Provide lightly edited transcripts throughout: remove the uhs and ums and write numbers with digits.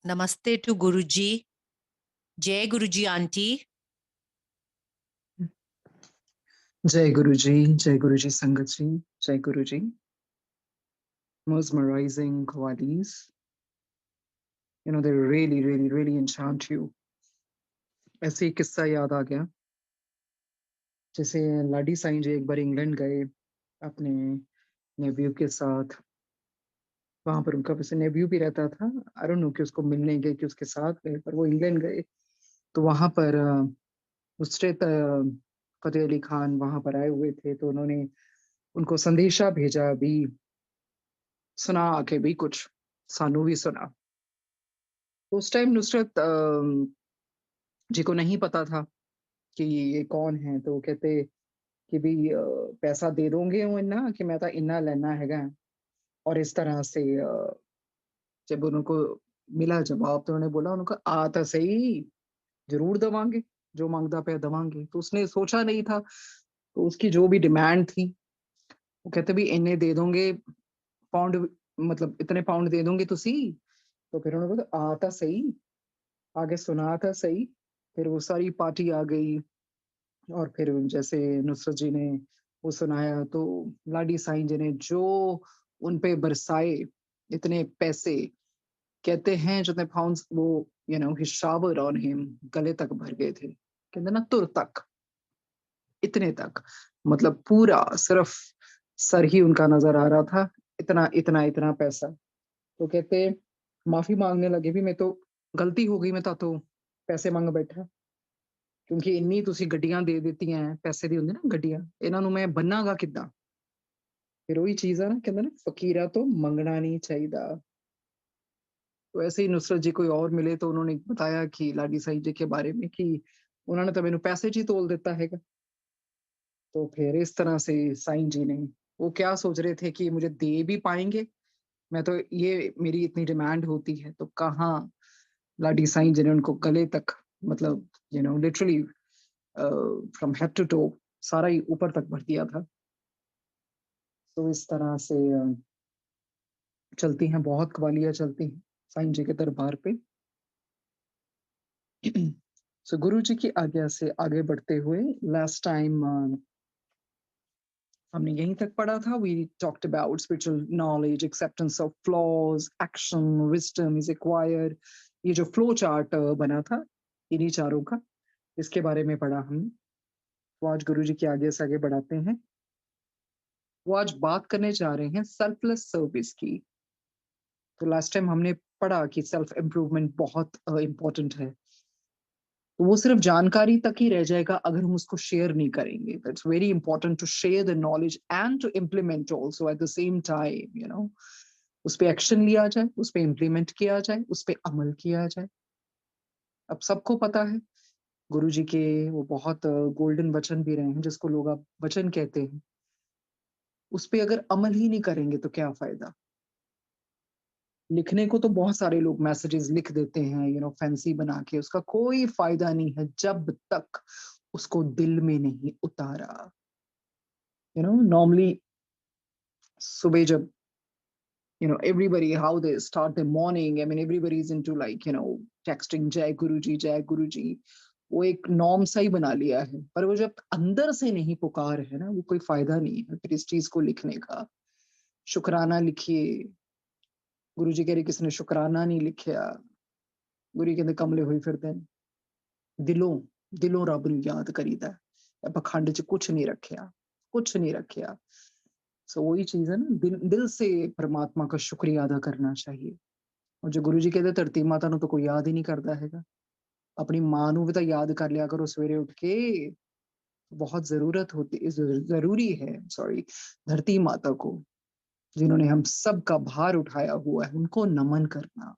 Namaste to Guruji. Jai Guruji auntie. Jai Guruji Sangat ji, Jai Guruji. Mesmerizing qualities. You know, they really, really, really enchant you. ऐसे ही किस्सा याद आ गया जैसे लाडी साईं जी एक बार England गए अपने नेव्यू के साथ। वहां पर उनका वैसे नेव्यू भी रहता था। आई डोंट नो कि उसको मिलने गए कि उसके साथ गए, पर वो इंग्लैंड गए। तो वहां पर नुसरत फतेह अली खान वहां पर आए हुए थे, तो उन्होंने उनको संदेशा भेजा भी, सुना आके भी कुछ, सानू भी सुना। तो उस टाइम नुसरत जी को नहीं पता था कि ये कौन है। तो वो कहते कि भी पैसा दे दोगे वो इन्ना कि मैं तो इन्ना लेना हैगा। और इस तरह से जब उनको मिला जवाब तो उन्होंने बोला उनको आ तो सही, जरूर दवांगे, जो मांगता पे दवांगे। तो उसने सोचा नहीं था, तो उसकी जो भी डिमांड थी वो कहते भी इन्ने दे दोगे पाउंड, मतलब इतने पाउंड दे दोगे तुसी। तो फिर उन्होंने बोला आ तो सही, आगे सुना था सही। फिर वो सारी पार्टी आ गई और फिर जैसे नुसरत जी ने वो सुनाया तो लाडी साईं जी ने जो उन पे बरसाए इतने पैसे, कहते हैं जितने पाउंड्स वो ही शावर ऑन हिम, गले तक भर गए थे, कहते ना तुर तक, इतने तक, मतलब पूरा सिर्फ सर ही उनका नजर आ रहा था। इतना इतना इतना पैसा। तो कहते माफी मांगने लगे भी, मैं तो गलती हो गई, मैं तो पैसे ਮੰਗ बैठा ਕਿਉਂਕਿ ਇੰਨੀ ਤੁਸੀਂ ਗੱਡੀਆਂ ਦੇ ਦਿੱਤੀਆਂ, ਪੈਸੇ ਦੀ ਹੁੰਦੀ ਨਾ ਗੱਡੀਆਂ, ਇਹਨਾਂ ਨੂੰ ਮੈਂ ਬੰਨਾਂਗਾ ਕਿੱਦਾਂ। ਫਿਰ ਉਹੀ ਚੀਜ਼ ਆ ਨਾ, ਕਹਿੰਦੇ ਨਾ ਫਕੀਰਾਂ ਤੋਂ ਮੰਗਣਾ नहीं चाहिए। तो ऐसे ही नुसरत जी कोई और मिले तो उन्होंने बताया कि लाडी साईं जी के बारे में कि उन्होंने तो मैनू पैसे च ही तोल दिता हैगा। तो फिर इस तरह से साईं जी ने, वो क्या सोच रहे थे कि मुझे दे भी पाएंगे, मैं तो ये मेरी इतनी डिमांड होती है, तो कहाँ लाडी साईं जी ने उनको गले तक, मतलब literally from head to toe सारा ही ऊपर तक भर दिया था। तो इस तरह से चलती हैं, बहुत कवालियां चलती हैं साईं जी के दरबार पे। सो गुरु जी की आज्ञा से आगे बढ़ते हुए लास्ट टाइम हमने यहीं तक पढ़ा था। We talked about spiritual knowledge, acceptance of flaws, action, wisdom is acquired. ये जो फ्लो चार्ट बना था इन्हीं चारों का, इसके बारे में पढ़ा हमने। तो आज गुरु जी की आगे से आगे बढ़ाते हैं। वो आज बात करने जा रहे हैं सेल्फलेस सर्विस की। तो लास्ट टाइम हमने पढ़ा कि सेल्फ इम्प्रूवमेंट बहुत इंपॉर्टेंट है। तो वो सिर्फ जानकारी तक ही रह जाएगा अगर हम उसको शेयर नहीं करेंगे। It's very important to share the knowledge and to implement also at the same time. उस पर एक्शन लिया जाए, उस पर इम्प्लीमेंट किया जाए, उस पर अमल किया जाए। अब सबको पता है गुरु जी के वो बहुत गोल्डन वचन भी रहे हैं, जिसको लोग अब वचन कहते हैं। उस पर अगर अमल ही नहीं करेंगे तो क्या फायदा। लिखने को तो बहुत सारे लोग मैसेजेस लिख देते हैं, फैंसी बना के, उसका कोई फायदा नहीं है जब तक उसको दिल में नहीं उतारा। नॉर्मली सुबह जब everybody how they start their morning, I mean everybody is into like texting जय गुरु जी, वो एक नॉर्म सा ही बना लिया है। पर वो जब अंदर से नहीं पुकार है ना, वो कोई फायदा नहीं है फिर इस चीज को लिखने का। शुक्राना लिखिए। गुरु जी कह रहे किसने शुक्राना नहीं लिखिया, गुरु कहते कमले हुई फिरते हैं। दिलों दिलों रब ਨੂੰ याद करीदा है, पखंड च कुछ नहीं रखिया, कुछ नहीं रखिया। सो वही चीज है ना, दिल से परमात्मा का शुक्रिया अदा करना चाहिए। और जो गुरु जी कहते धरती माता ਨੂੰ तो कोई याद ही नहीं करता हैगा, अपनी मां ਨੂੰ भी तो याद कर लिया करो सवेरे उठ के। बहुत जरूरत होती, जरूरी है, सॉरी, धरती माता को, जिन्होंने हम सब का भार उठाया हुआ है, उनको नमन करना।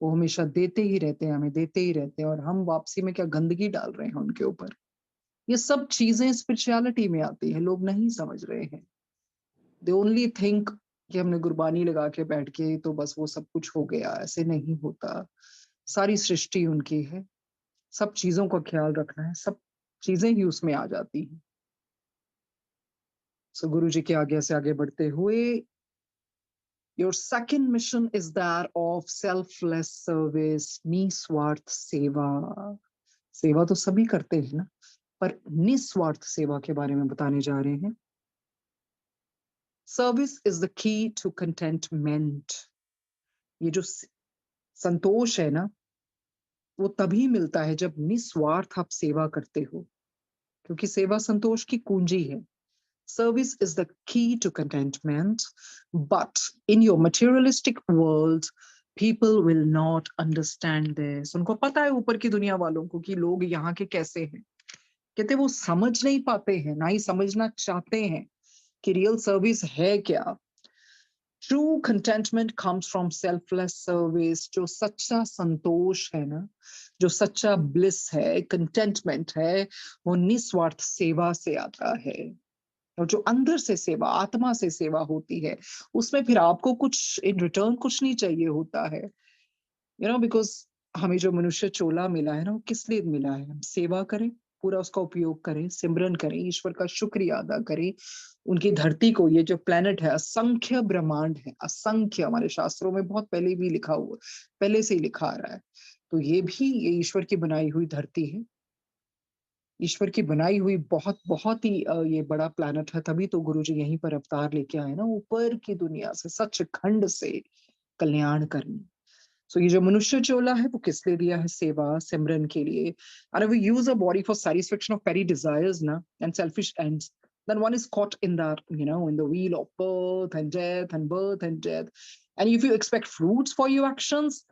वो हमेशा देते ही रहते हैं, हमें देते ही रहते हैं, और हम वापसी में क्या गंदगी डाल रहे हैं उनके ऊपर। ये सब चीजें स्पिरिचुअलिटी में आती है, लोग नहीं समझ रहे हैं। दे ओनली थिंक कि हमने गुरबानी लगा के बैठ के तो बस वो सब कुछ हो गया, ऐसे नहीं होता। सारी सृष्टि उनकी है, सब चीजों का ख्याल रखना है, सब चीजें ही उसमें आ जाती हैं। सो गुरु जी की आज्ञा से आगे बढ़ते हुए Your second mission is that of selfless service, निस्वार्थ सेवा। सेवा तो सभी करते हैं ना, पर निस्वार्थ सेवा के बारे में बताने जा रहे हैं। Service is the key to contentment. ये जो संतोष है ना, वो तभी मिलता है जब निस्वार्थ आप सेवा करते हो, क्योंकि सेवा संतोष की कुंजी है। Service is the key to contentment, but in your materialistic world, people will not understand this. उनको पता है ऊपर की दुनिया वालों को कि लोग यहाँ के कैसे हैं। कहते वो समझ नहीं पाते हैं, ना ही समझना चाहते हैं कि रियल सर्विस है क्या। True contentment comes from selfless service। जो सच्चा संतोष है ना, जो सच्चा bliss है, contentment है, वो निस्वार्थ सेवा से आता है। और जो अंदर से सेवा, आत्मा से सेवा होती है, उसमें फिर आपको कुछ इन रिटर्न कुछ नहीं चाहिए होता है। बिकॉज हमें जो मनुष्य चोला मिला है ना, वो किस लिए मिला है? हम सेवा करें, पूरा उसका उपयोग करें, सिमरन करें, ईश्वर का शुक्रिया अदा करें। उनकी धरती को, ये जो प्लेनेट है, असंख्य ब्रह्मांड है, असंख्य, हमारे शास्त्रों में बहुत पहले भी लिखा हुआ, पहले से ही लिखा आ रहा है। तो ये भी ये ईश्वर की बनाई हुई धरती है, ईश्वर की बनाई हुई बहुत बहुत ही ये बड़ा प्लैनेट है। तभी तो गुरुजी यहीं पर अवतार लेके आए ना, ऊपर की दुनिया से, सचखंड से कल्याण करने। सो ये जो मनुष्य चोला है, वो किस लिए दिया है? सेवा, सिमरन के लिए। And if we use a body for satisfaction of petty desires na, and selfish ends, then one is caught in that, in the wheel of birth and death and birth and death. And if you expect fruits for your actions,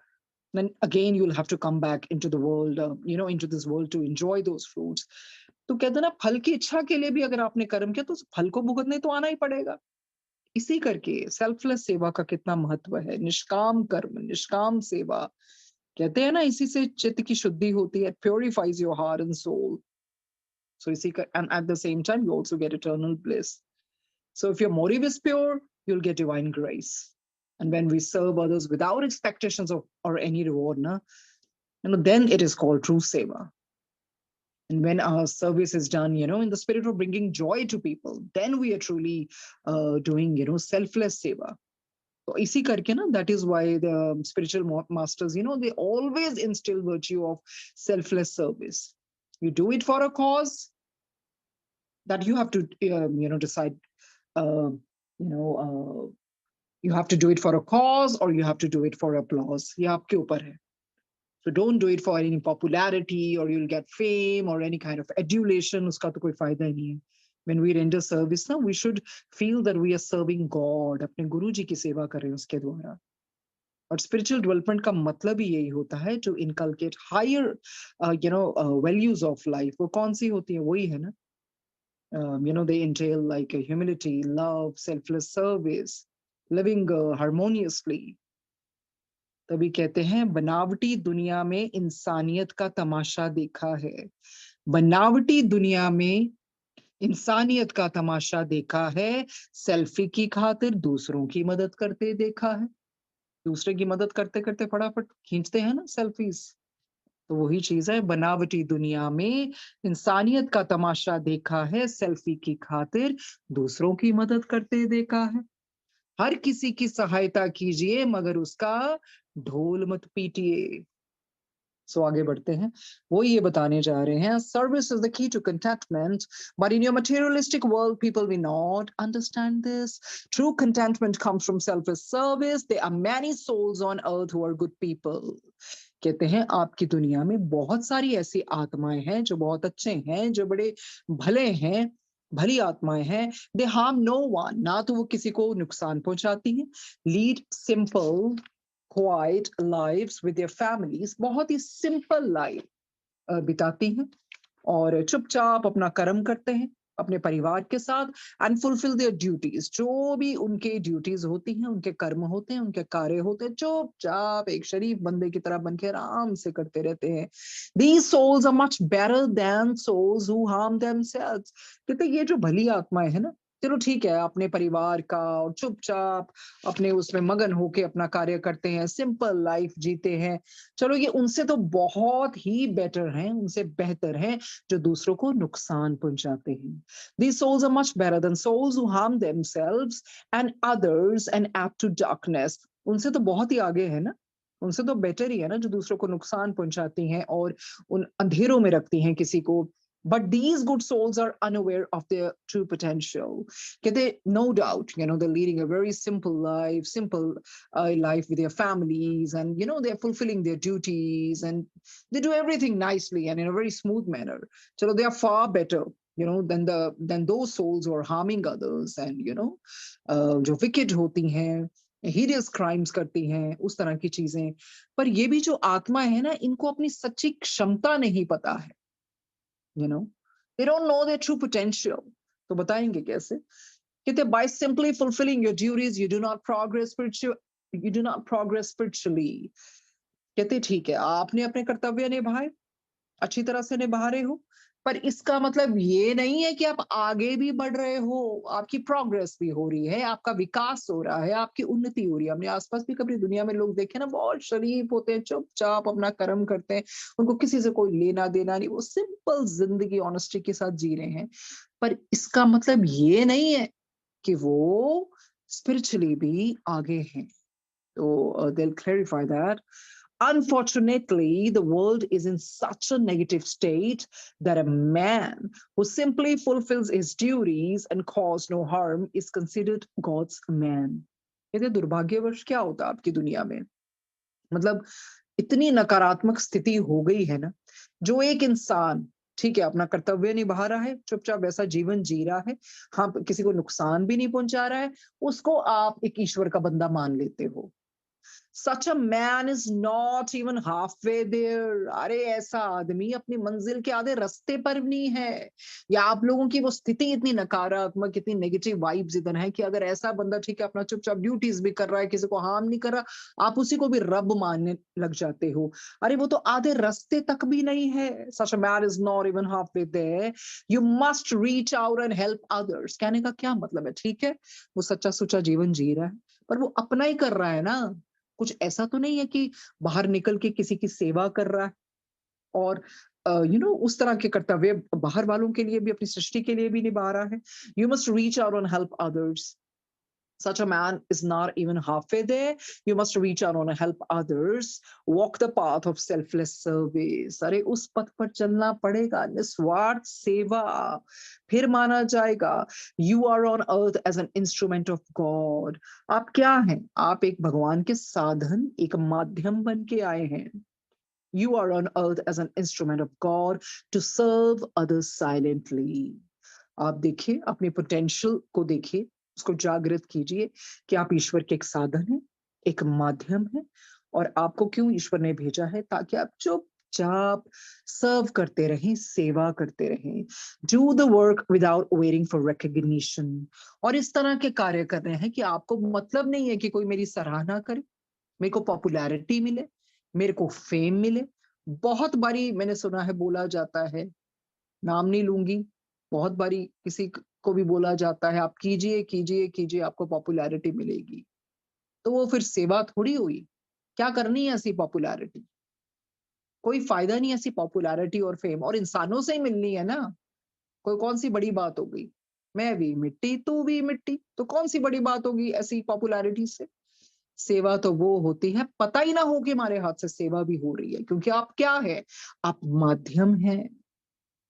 then again you'll have to come back into the world, into this world to enjoy those fruits. तो कहते हैं ना, फल की इच्छा के लिए भी अगर आपने कर्म किया तो उस फल को भुगतने तो आना ही पड़ेगा। इसी करके सेल्फलेस सेवा का कितना महत्व है। निष्काम कर्म, निष्काम सेवा, कहते हैं ना, इसी से चित्त की शुद्धि होती है, purifies your heart and soul. So इसी का, and at the same time you also get eternal bliss. So if your motive is pure, you'll get divine grace. And when we serve others without expectations of or any reward, then it is called true seva. And when our service is done, in the spirit of bringing joy to people, then we are truly doing, selfless seva. So isi karke na, that is why the spiritual masters, they always instill virtue of selfless service. You do it for a cause that you have to, decide, you have to do it for a cause or you have to do it for applause. ये आपके ऊपर है. So don't do it for any popularity or you'll get fame or any kind of adulation. उसका तो कोई फायदा ही नहीं है. When we render service, we should feel that we are serving God. अपने गुरु जी की सेवा कर रहे हैं उसके द्वारा. और spiritual development का मतलब ही यही होता है, to inculcate higher, values of life. वो कौन सी होती है? वही है ना. They entail like humility, love, selfless service, living harmoniously. तभी कहते हैं, बनावटी दुनिया में इंसानियत का तमाशा देखा है। बनावटी दुनिया में इंसानियत का तमाशा देखा है। सेल्फी की खातिर दूसरों की मदद करते देखा है। दूसरे की मदद करते करते फटाफट खींचते हैं ना सेल्फीज। तो वही चीज है, बनावटी दुनिया में इंसानियत का तमाशा देखा है, सेल्फी की खातिर दूसरों की मदद करते देखा है। हर किसी की सहायता कीजिए मगर उसका ढोल मत पीटिए। सो आगे बढ़ते हैं, वो ये बताने जा रहे हैं, service is the key to contentment, but in your materialistic world people will not understand this. True contentment comes from selfless service. There are many souls on earth who are good people. कहते हैं, आपकी दुनिया में बहुत सारी ऐसी आत्माएं हैं जो बहुत अच्छे हैं, जो बड़े भले हैं, भली आत्माएं हैं। दे हार्म नो वन, ना तो वो किसी को नुकसान पहुंचाती हैं। Lead simple quite lives with their families, बहुत ही सिंपल लाइफ बिताती हैं और चुपचाप अपना कर्म करते हैं अपने परिवार के साथ। एंड फुलफिल देयर ड्यूटीज, जो भी उनके ड्यूटीज होती हैं, उनके कर्म होते हैं, उनके कार्य होते हैं, चुपचाप एक शरीफ बंदे की तरह बनके आराम से करते रहते हैं। These souls are much better than souls who harm themselves। कहते ये जो भली आत्माएं है ना, चलो ठीक है, अपने परिवार का और चुपचाप अपने उसमें मगन होके अपना कार्य करते हैं, सिंपल लाइफ जीते हैं। चलो ये उनसे तो बहुत ही बेटर हैं, उनसे बेहतर हैं जो दूसरों को नुकसान पहुँचाते हैं। These souls are much better than souls who harm themselves and others and add to darkness. उनसे तो बहुत ही आगे है ना, उनसे तो बेटर ही है ना जो दूसरों को नुकसान पहुँचाती हैं और उन अंधेरों में रखती हैं किसी को। But these good souls are unaware of their true potential. कहते no doubt, they're leading a very simple life, simple life with their families, and they're fulfilling their duties, and they do everything nicely and in a very smooth manner. So they are far better, than those souls who are harming others, and जो wicked होती हैं, hideous crimes करती हैं, उस तरह की चीजें। पर ये भी जो आत्मा है ना, इनको अपनी सच्ची क्षमता नहीं पता है। They don't know their true potential. तो बताएंगे कैसे? कहते by simply fulfilling your duties you do not progress spiritually. कहते ठीक है, आपने अपने कर्तव्य निभाए, अच्छी तरह से निभा रहे हो, पर इसका मतलब ये नहीं है कि आप आगे भी बढ़ रहे हो, आपकी प्रोग्रेस भी हो रही है, आपका विकास हो रहा है, आपकी उन्नति हो रही है। हमने आसपास भी कभी दुनिया में लोग देखे ना, बहुत शरीफ होते हैं, चुपचाप अपना कर्म करते हैं, उनको किसी से कोई लेना देना नहीं, वो सिंपल जिंदगी ऑनेस्टी के साथ जी रहे हैं। पर इसका मतलब ये नहीं है कि वो स्पिरिचुअली भी आगे हैं। तो they'll clarify that. Unfortunately, the world is in such a negative state that a man who simply fulfills his duties and cause no harm is considered God's man. कहते दुर्भाग्यवश क्या होता आपकी दुनिया में, मतलब इतनी नकारात्मक स्थिति हो गई है ना, जो एक इंसान ठीक है अपना कर्तव्य निभा रहा है, चुपचाप वैसा जीवन जी रहा है, हाँ किसी को नुकसान भी नहीं पहुंचा रहा है, उसको आप एक ईश्वर का बंदा मान लेते हो। Such a man is not even halfway there. अरे ऐसा आदमी अपनी मंजिल के आधे रास्ते पर भी नहीं है। या आप लोगों की वो स्थिति इतनी नकारात्मक, इतनी नेगेटिव वाइब्स इधर है कि अगर ऐसा बंदा ठीक है अपना चुपचाप ड्यूटीज भी कर रहा है, किसी को हार्म नहीं कर रहा, आप उसी को भी रब मानने लग जाते हो। अरे वो तो आधे रास्ते तक भी नहीं है। Such a man is not even halfway there. You must reach out and help others. कहने का क्या मतलब है, ठीक है वो सच्चा सुच्चा जीवन जी रहा है, पर वो अपना ही कर रहा है ना, कुछ ऐसा तो नहीं है कि बाहर निकल के किसी की सेवा कर रहा है और उस तरह के कर्तव्य बाहर वालों के लिए भी, अपनी सृष्टि के लिए भी निभा रहा है। You must reach out and help others. Such a man is not even halfway there. You must reach out and help others. Walk the path of selfless service. अरे उस पथ पर चलना पड़ेगा, निस्वार्थ सेवा, फिर माना जाएगा। You are on earth as an instrument of God. आप क्या हैं? आप एक भगवान के साधन, एक माध्यम बन के आए हैं। You are on earth as an instrument of God to serve others silently. आप देखिए, अपने पोटेंशियल को देखिए, उसको जागृत कीजिए कि आप ईश्वर के एक साधन हैं, एक माध्यम है, और आपको क्यों ईश्वर ने भेजा है, ताकि आप चुपचाप सर्व करते रहें, सेवा करते रहें। Do the work without waiting for recognition. और इस तरह के कार्य कर रहे हैं कि आपको मतलब नहीं है कि कोई मेरी सराहना करे, मेरे को पॉपुलैरिटी मिले, मेरे को फेम मिले। बहुत बारी मैंने सुना है, बोला जाता है, नाम नहीं लूंगी, बहुत बारी किसी को भी बोला जाता है, आप कीजिए कीजिए कीजिए, आपको पॉपुलैरिटी मिलेगी। तो वो फिर सेवा थोड़ी हुई। क्या करनी है ऐसी पॉपुलैरिटी? कोई फायदा नहीं ऐसी पॉपुलैरिटी और फेम, और इंसानों से ही मिलनी है ना, कोई कौन सी बड़ी बात हो गई। मैं भी मिट्टी, तू भी मिट्टी, तो कौन सी बड़ी बात होगी ऐसी पॉपुलैरिटी से। सेवा तो वो होती है, पता ही ना हो कि हमारे हाथ से सेवा भी हो रही है, क्योंकि आप क्या है, आप माध्यम हैं।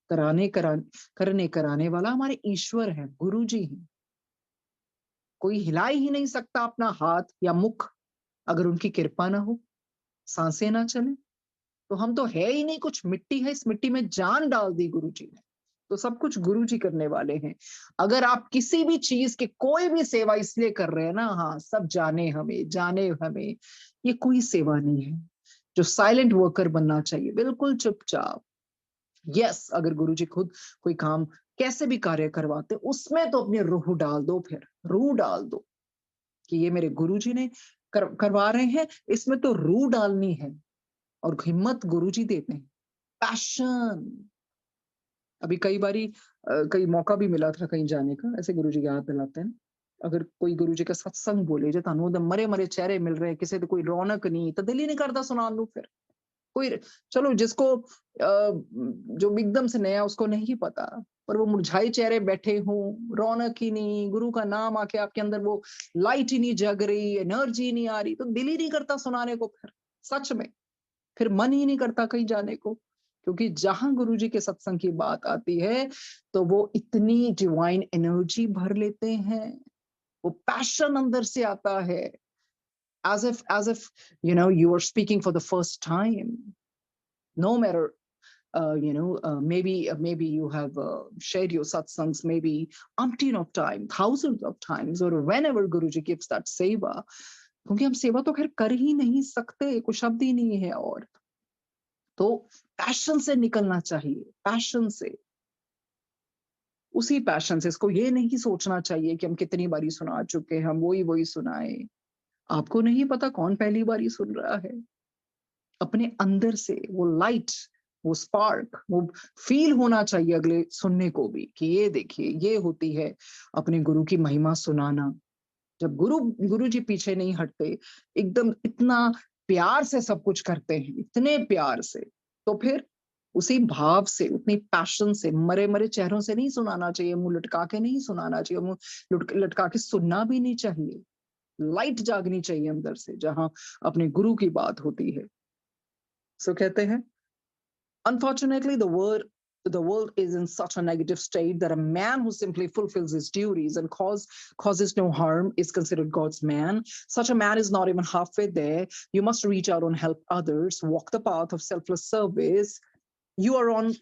करने कराने वाला हमारे ईश्वर है, गुरु जी हैं। कोई हिला ही नहीं सकता अपना हाथ या मुख अगर उनकी कृपा ना हो, सांसें ना चले। तो हम तो है ही नहीं, कुछ मिट्टी है, इस मिट्टी में जान डाल दी गुरु जी ने, तो सब कुछ गुरु जी करने वाले हैं। अगर आप किसी भी चीज की कोई भी सेवा इसलिए कर रहे हैं ना, हाँ सब जाने हमें, जाने हमें, ये कोई सेवा नहीं है। जो साइलेंट वर्कर बनना चाहिए, बिल्कुल चुपचाप। यस, अगर गुरु जी खुद कोई काम कैसे भी कार्य करवाते, उसमें तो अपनी रूह डाल दो, फिर रूह डाल दो कि ये मेरे गुरु जी ने करवा रहे हैं, इसमें तो रूह डालनी है। और हिम्मत गुरु जी देते हैं, पैशन। अभी कई बारी कई मौका भी मिला था कहीं जाने का, ऐसे गुरुजी याद दिलाते हैं। अगर कोई गुरुजी का सत्संग बोले जे ਤੁਹਾਨੂੰ ਉਹਦੇ मरे-मरे चेहरे मिल रहे, ਕਿਸੇ ਦੇ कोई रौनक नहीं, तो दिल ही नहीं करता सुनाने ਨੂੰ फिर। कोई चलो जिसको जो एकदम से नया उसको नहीं पता, पर वो मुरझाए चेहरे बैठे हों, रौनक ही नहीं, गुरु का नाम आके आपके अंदर वो लाइट ही नहीं जग रही, एनर्जी नहीं आ रही, तो दिल ही नहीं करता सुनाने को फिर, सच में। फिर मन ही नहीं करता कहीं जाने को। क्योंकि जहां गुरुजी के सत्संग की बात आती है, तो वो इतनी डिवाइन एनर्जी भर लेते हैं, वो पैशन अंदर से आता है, as if you are speaking for the first time. No matter maybe you have shared your satsangs maybe umpteen of time, thousands of times, or whenever Guruji gives that seva. क्योंकि हम सेवा तो खैर कर ही नहीं सकते, कोई शब्द ही नहीं है। और तो पैशन से निकलना चाहिए, पैशन से, उसी पैशन से। इसको ये नहीं सोचना चाहिए कि हम कितनी बारी सुना चुके हैं, हम वही वही सुनाए। आपको नहीं पता कौन पहली बारी सुन रहा है। अपने अंदर से वो लाइट, वो स्पार्क, वो फील होना चाहिए अगले सुनने को भी कि ये देखिए ये होती है अपने गुरु की महिमा सुनाना। जब गुरु जी पीछे नहीं हटते, एकदम इतना प्यार से सब कुछ करते हैं, इतने प्यार से, तो फिर उसी भाव से, उतनी पैशन से, मरे मरे चेहरों से नहीं सुनाना चाहिए, मुंह लटका के नहीं सुनाना चाहिए, मुंह लटका के सुनना भी नहीं चाहिए। लाइट जागनी चाहिए अंदर से जहां अपने गुरु की बात होती है। सो कहते हैं, unfortunately, the world is in such a negative state that a man who simply fulfills his duties and causes no harm is considered God's man. Such a man is not even halfway there. You must reach out and help others, walk the path of selfless service. You are on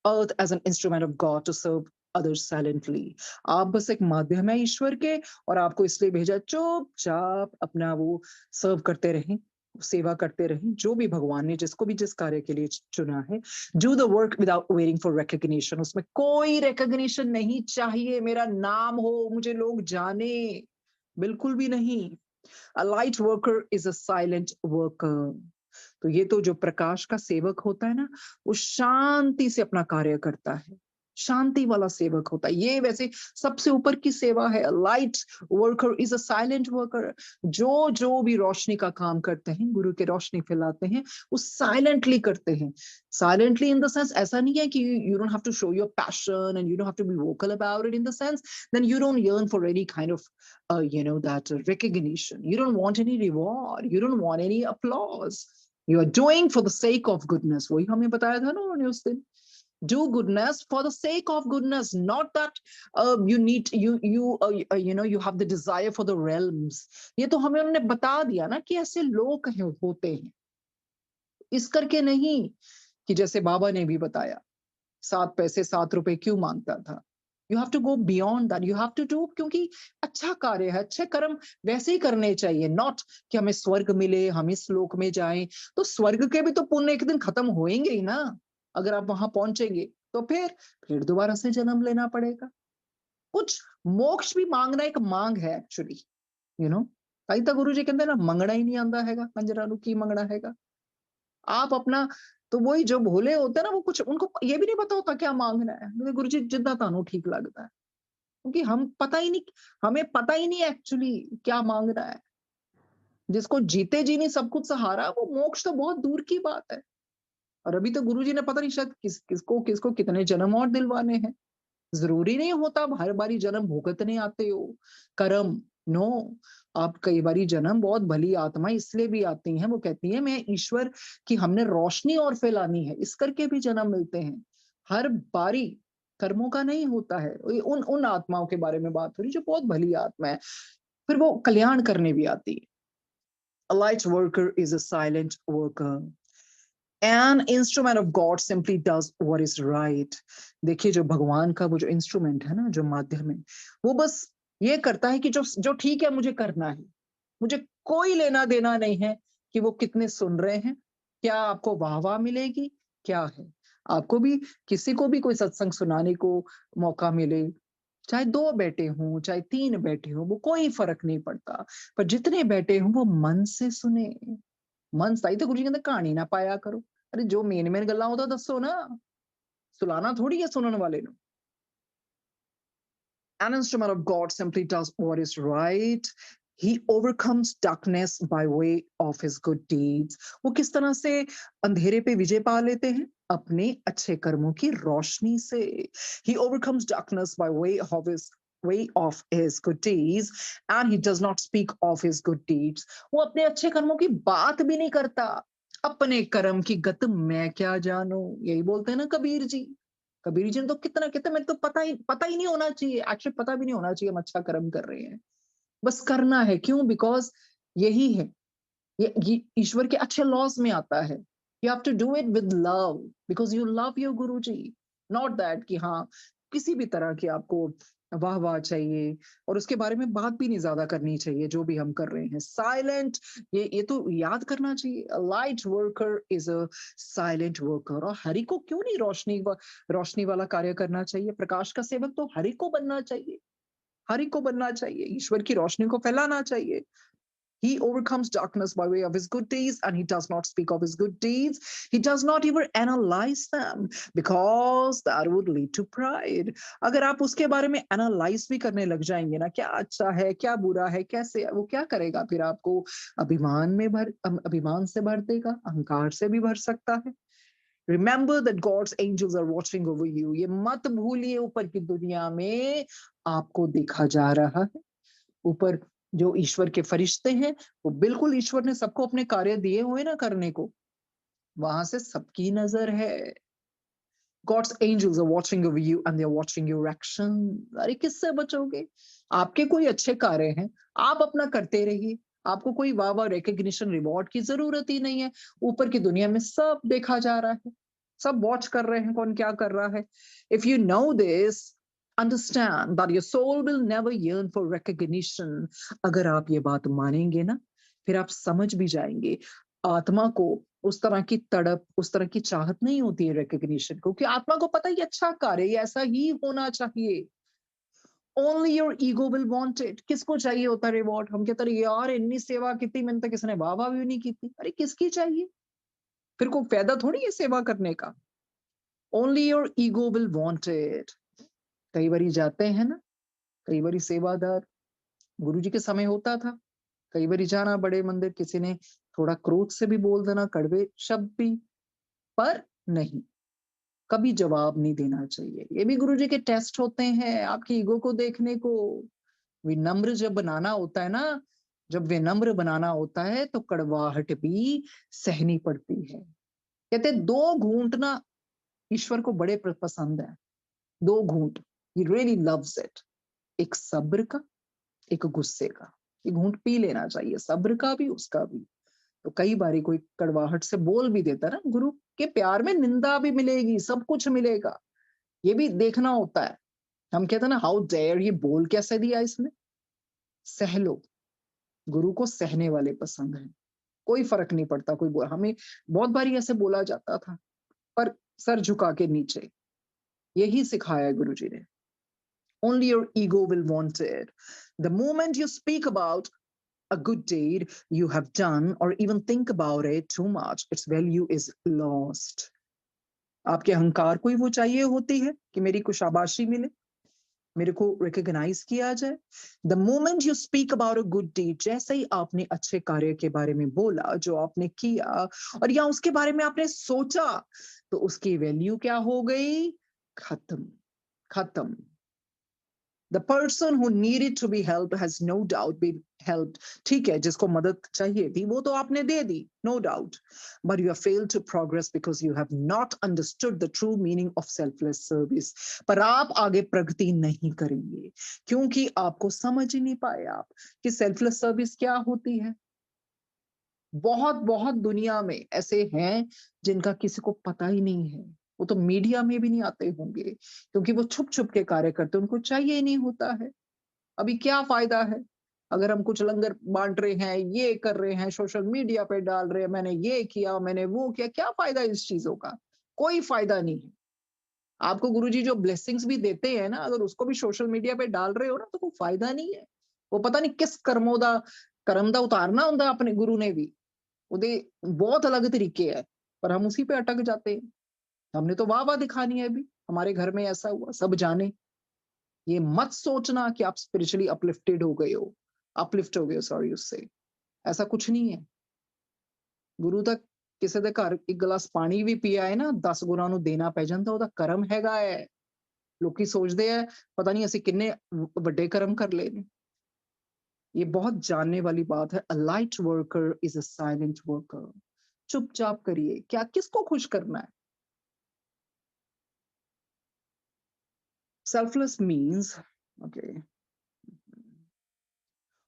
earth as an instrument of God to serve others silently. आप बस एक माध्यम है ईश्वर के, और आपको इसलिए भेजा चुपचाप अपना वो सर्व करते रहें, सेवा करते रहें, जो भी भगवान ने जिसको भी जिस कार्य के लिए चुना है। Do the work without waiting for recognition. उसमें कोई रिकग्निशन नहीं चाहिए, मेरा नाम हो, मुझे लोग जाने, बिल्कुल भी नहीं। A light worker is a silent worker. तो ये तो जो प्रकाश का सेवक होता है ना, वो शांति से अपना कार्य करता है, शांति वाला सेवक होता है। ये वैसे सबसे ऊपर की सेवा है। Light worker is a silent worker. जो जो भी रोशनी का काम करते हैं, गुरु के रोशनी फैलाते हैं, वो साइलेंटली करते हैं। साइलेंटली इन द सेंस, ऐसा नहीं है कि you don't have to show your passion and you don't have to be vocal about it, in the sense then you don't yearn for any kind of that recognition. You don't want any reward, you don't want any applause. You are doing for the sake of goodness. वही हमें बताया था ना उन्होंने उस दिन। Do goodness for the sake of goodness, not that you have the desire for the realms. ये तो हमें उन्होंने बता दिया ना कि ऐसे लोग होते हैं। इस करके नहीं कि जैसे बाबा ने भी बताया, 7 पैसे 7 रुपए क्यों मांगता था। You have to go beyond that, you have to do, क्योंकि अच्छा कार्य है, अच्छे कर्म वैसे ही करने चाहिए, नॉट कि हमें स्वर्ग मिले, हम इस लोक में जाएं। तो स्वर्ग के भी तो पुण्य एक दिन खत्म होएंगे ही ना। अगर आप वहां पहुंचेंगे तो फिर दोबारा से जन्म लेना पड़ेगा। कुछ मोक्ष भी मांगना एक मांग है एक्चुअली, ताई तो गुरु जी कहते ना, मंगना ही नहीं आंदा हैगा, कंजरा नु की मंगना हैगा। आप अपना, तो वही जो भोले होते हैं ना, वो कुछ उनको ये भी नहीं पता होता क्या मांगना है। गुरु जी जितना तानू ठीक लगता है, क्योंकि हमें पता ही नहीं एक्चुअली क्या मांगना है। जिसको जीते जी नहीं सब कुछ सहारा, वो मोक्ष तो बहुत दूर की बात है। और अभी तो गुरु जी ने पता नहीं शायद किसको कितने जन्म और दिलवाने हैं। जरूरी नहीं होता हर बारी जन्म भुगतने आते हो कर्म, नो। आप कई बारी जन्म बहुत भली आत्मा इसलिए भी आती हैं, वो कहती है मैं ईश्वर की, हमने रोशनी और फैलानी है, इस करके भी जन्म मिलते हैं। हर बारी कर्मों का नहीं होता है। उन आत्माओं के बारे में बात हो रही जो बहुत भली आत्मा है, फिर वो कल्याण करने भी आती है। A light worker is a silent worker. An instrument of God simply does what is right. देखिए जो भगवान का वो जो इंस्ट्रूमेंट है ना, जो माध्यम है, वो बस ये करता है कि जो ठीक है मुझे करना है। मुझे कोई लेना देना नहीं है कि वो कितने सुन रहे हैं, क्या आपको वाह मिलेगी, क्या है। आपको भी किसी को भी कोई सत्संग सुनाने को मौका मिले, चाहे 2 बैठे हों, चाहे 3 बैठे हों, वो कोई फर्क नहीं पड़ता। पर जितने बैठे हों वो मन से सुने। मन सही तो गुरु जी कहते कहानी ना पाया करो। अरे जो मेन गल्लां ਉਹ ਤਾਂ ਦੱਸੋ ना। सुलाना थोड़ी है सुनने वाले ने। An instrument of God simply does what is right. He overcomes darkness by way of his good deeds. वो किस तरह से अंधेरे पे विजय पा लेते हैं? अपने अच्छे कर्मों की रोशनी से। He overcomes darkness by way of his good deeds, and he does not speak of his good deeds. वो अपने अच्छे कर्मों की बात भी नहीं करता। अपने कर्म की गत मैं क्या जानूं, यही बोलते हैं ना कबीर जी। कबीर जी ने तो कितना कहते हैं, मेरे तो पता ही नहीं होना चाहिए, एक्चुअली पता भी नहीं होना चाहिए हम अच्छा कर्म कर रहे हैं, बस करना है। क्यों? बिकॉज यही है, ये ईश्वर के अच्छे लॉज में आता है। You have to do it with love because you love your guru ji, not that कि हाँ किसी भी तरह की आपको वाह वाह चाहिए, और उसके बारे में बात भी नहीं ज्यादा करनी चाहिए जो भी हम कर रहे हैं। साइलेंट, ये तो याद करना चाहिए, light worker is a silent worker. और हरि को क्यों नहीं रोशनी वाला कार्य करना चाहिए? प्रकाश का सेवक तो हरि को बनना चाहिए, हरि को बनना चाहिए, ईश्वर की रोशनी को फैलाना चाहिए। He overcomes darkness by way of his good deeds, and he does not speak of his good deeds. He does not even analyze them because that would lead to pride. अगर आप उसके बारे में एनालाइज भी करने लग जाएंगे ना, क्या अच्छा है क्या बुरा है कैसे है, वो क्या करेगा फिर? आपको अभिमान से भर देगा, अहंकार से भी भर सकता है। Remember that God's angels are watching over you. ये मत भूलिए ऊपर की दुनिया में आपको देखा जा रहा है। ऊपर जो ईश्वर के फरिश्ते हैं, वो बिल्कुल ईश्वर ने सबको अपने कार्य दिए हुए ना करने को, वहां से सबकी नजर है। God's angels are watching over you and they are watching your action. अरे किससे बचोगे? आपके कोई अच्छे कार्य हैं, आप अपना करते रहिए, आपको कोई वाह वाह रिकॉग्निशन रिवॉर्ड की जरूरत ही नहीं है। ऊपर की दुनिया में सब देखा जा रहा है, सब वॉच कर रहे हैं कौन क्या कर रहा है। If you know this, understand that your soul will never yearn for recognition. अगर आप ये बात मानेंगे ना, फिर आप समझ भी जाएंगे आत्मा को उस तरह की तड़प, उस तरह की चाहत नहीं होती है रिकॉग्निशन को, क्योंकि आत्मा को पता है ये अच्छा कार्य, ये ऐसा ही होना चाहिए। Only your ego will want it. किसको चाहिए होता है रिवॉर्ड? हम कहते हैं यार इतनी सेवा कितनी, मैंने तो किसने वाह वाह भी नहीं की थी। अरे किसकी चाहिए? फिर कोई फायदा थोड़ी है सेवा करने का। Only your ego will want it. कई बारी जाते हैं ना, कई बारी सेवादार, गुरु जी के समय होता था, कई बारी जाना बड़े मंदिर, किसी ने थोड़ा क्रोध से भी बोल देना, कड़वे शब्द भी, पर नहीं, कभी जवाब नहीं देना चाहिए। ये भी गुरुजी के टेस्ट होते हैं आपकी ईगो को देखने को। विनम्र जब बनाना होता है ना, जब विनम्र बनाना होता है तो कड़वाहट भी सहनी पड़ती है। कहते दो घूंट ना ईश्वर को बड़े पसंद है, दो घूंट, ही रियली लव्स इट। एक सब्र का, एक गुस्से का। ये घूंट पी लेना चाहिए, सब्र का भी उसका भी। तो कई बारी कोई कड़वाहट से बोल भी देता ना, गुरु के प्यार में निंदा भी मिलेगी, सब कुछ मिलेगा, ये भी देखना होता है। हम कहते हैं ना हाउ डेयर, ये बोल कैसे दिया इसने। सह लो, गुरु को सहने वाले पसंद है, कोई फर्क नहीं पड़ता कोई बोल। हमें बहुत बारी ऐसे बोला जाता था, पर सर झुका के नीचे, यही सिखाया है गुरु जी ने। Only your ego will want it. The moment you speak about a good deed you have done or even think about it too much, its value is lost. आपके अहंकार को ही वो चाहिए होती है कि मेरी को शाबाशी मिले, मेरे को रिकॉग्नाइज किया जाए। The moment you speak about a good deed, जैसे ही आपने अच्छे कार्य के बारे में बोला जो आपने किया, और या उसके बारे में आपने सोचा, तो उसकी वैल्यू क्या हो गई? खत्म, खत्म। The person who needed to be helped has no doubt been helped. ठीक है, जिसको मदद चाहिए थी वो तो आपने दे दी, no doubt. But you have failed to progress because you have not understood the true meaning of selfless service. पर आप आगे प्रगति नहीं करेंगे क्योंकि आपको समझ ही नहीं पाए आप कि सेल्फलेस सर्विस क्या होती है। बहुत बहुत दुनिया में ऐसे हैं जिनका किसी को पता ही नहीं है, वो तो मीडिया में भी नहीं आते होंगे क्योंकि वो छुप छुप के कार्य करते, उनको चाहिए ही नहीं होता है। अभी क्या फायदा है अगर हम कुछ लंगर बांट रहे हैं, ये कर रहे हैं, सोशल मीडिया पे डाल रहे हैं, मैंने ये किया मैंने वो किया, क्या फायदा इस चीजों का? कोई फायदा नहीं है। आपको गुरुजी जो ब्लेसिंग्स भी देते हैं ना, अगर उसको भी सोशल मीडिया पे डाल रहे हो ना तो कोई फायदा नहीं है। वो पता नहीं किस कर्म दा उतारना होता अपने गुरु ने भी, ਉਹਦੇ बहुत अलग तरीके है, पर हम उसी पे अटक जाते हैं। हमने तो वाह-वाह दिखानी है अभी, हमारे घर में ऐसा हुआ, सब जाने। ये मत सोचना कि आप स्पिरिचुअली अपलिफ्ट हो गए हो सॉरी उससे, ऐसा कुछ नहीं है। ਗੁਰੂ ਤਾਂ ਕਿਸੇ ਦੇ ਘਰ ਇੱਕ ਗਲਾਸ ਪਾਣੀ ਵੀ ਪੀਆ ਹੈ ਨਾ 10 ਗੁਰਾਂ ਨੂੰ ਦੇਣਾ ਪੈ ਜਾਂਦਾ, ਉਹਦਾ ਕਰਮ ਹੈਗਾ ਹੈ। ਲੋਕੀ ਸੋਚਦੇ ਆ ਪਤਾ ਨਹੀਂ ਅਸੀਂ ਕਿੰਨੇ ਵੱਡੇ ਕਰਮ ਕਰ ਲਏ ਨੇ। ये बहुत जानने वाली बात है। A light worker is a silent worker. चुपचाप करिए, क्या किसको खुश करना है? Selfless means okay,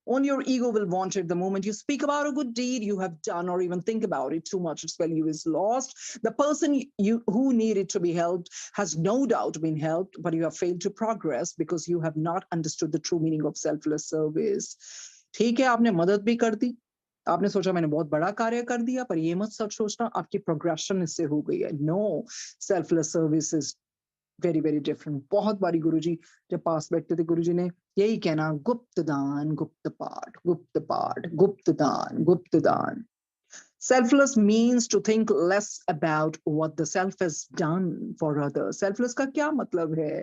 on your ego will want it the moment you speak about a good deed you have done or even think about it too much its value is lost. The person you who needed to be helped has no doubt been helped, but you have failed to progress because you have not understood the true meaning of selfless service. ठीक है, आपने मदद भी कर दी, आपने सोचा मैंने बहुत बड़ा कार्य कर दिया, पर ये मत सब सोचना आपकी प्रोग्रेशन इससे हो गई है। No, selfless service is very very different. बहुत बारी गुरुजी जब पास बैठते थे, गुरुजी ने यही कहना, गुप्त दान गुप्त पाठ, गुप्त पाठ गुप्त दान गुप्त दान। Selfless means to think less about what the self has done for others. Selfless का क्या मतलब है?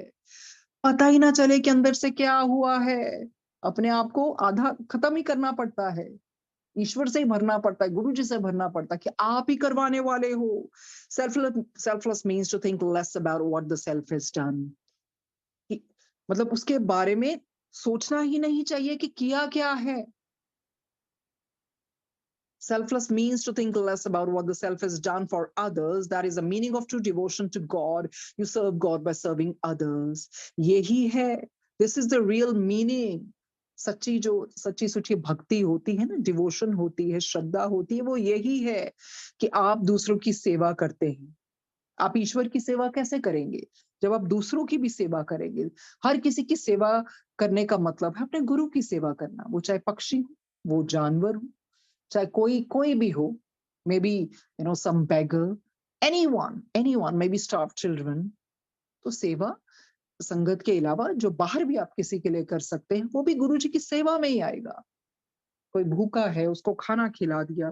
पता ही ना चले कि अंदर से क्या हुआ है। अपने आप को आधा खत्म ही करना पड़ता है, ईश्वर से ही भरना पड़ता है, गुरु जी से भरना पड़ता है कि आप ही करवाने वाले हो। Selfless means to think less about what the self has done. मतलब उसके बारे में सोचना ही नहीं चाहिए कि किया क्या है। Selfless means to think less about what the self has done for others. That is the meaning of true devotion to God. You serve God by serving others. यही है, this is the real meaning. सच्ची जो सच्ची सुची भक्ति होती है ना, डिवोशन होती है, श्रद्धा होती है, वो यही है कि आप दूसरों की सेवा करते हैं। आप ईश्वर की सेवा कैसे करेंगे? जब आप दूसरों की भी सेवा करेंगे। हर किसी की सेवा करने का मतलब है अपने गुरु की सेवा करना, वो चाहे पक्षी हो, वो जानवर हो, चाहे कोई भी हो, may be some beggar, anyone may be starved children. तो सेवा संगत के अलावा जो बाहर भी आप किसी के लिए कर सकते हैं, वो भी गुरु जी की सेवा में ही आएगा। कोई भूखा है, उसको खाना खिला दिया,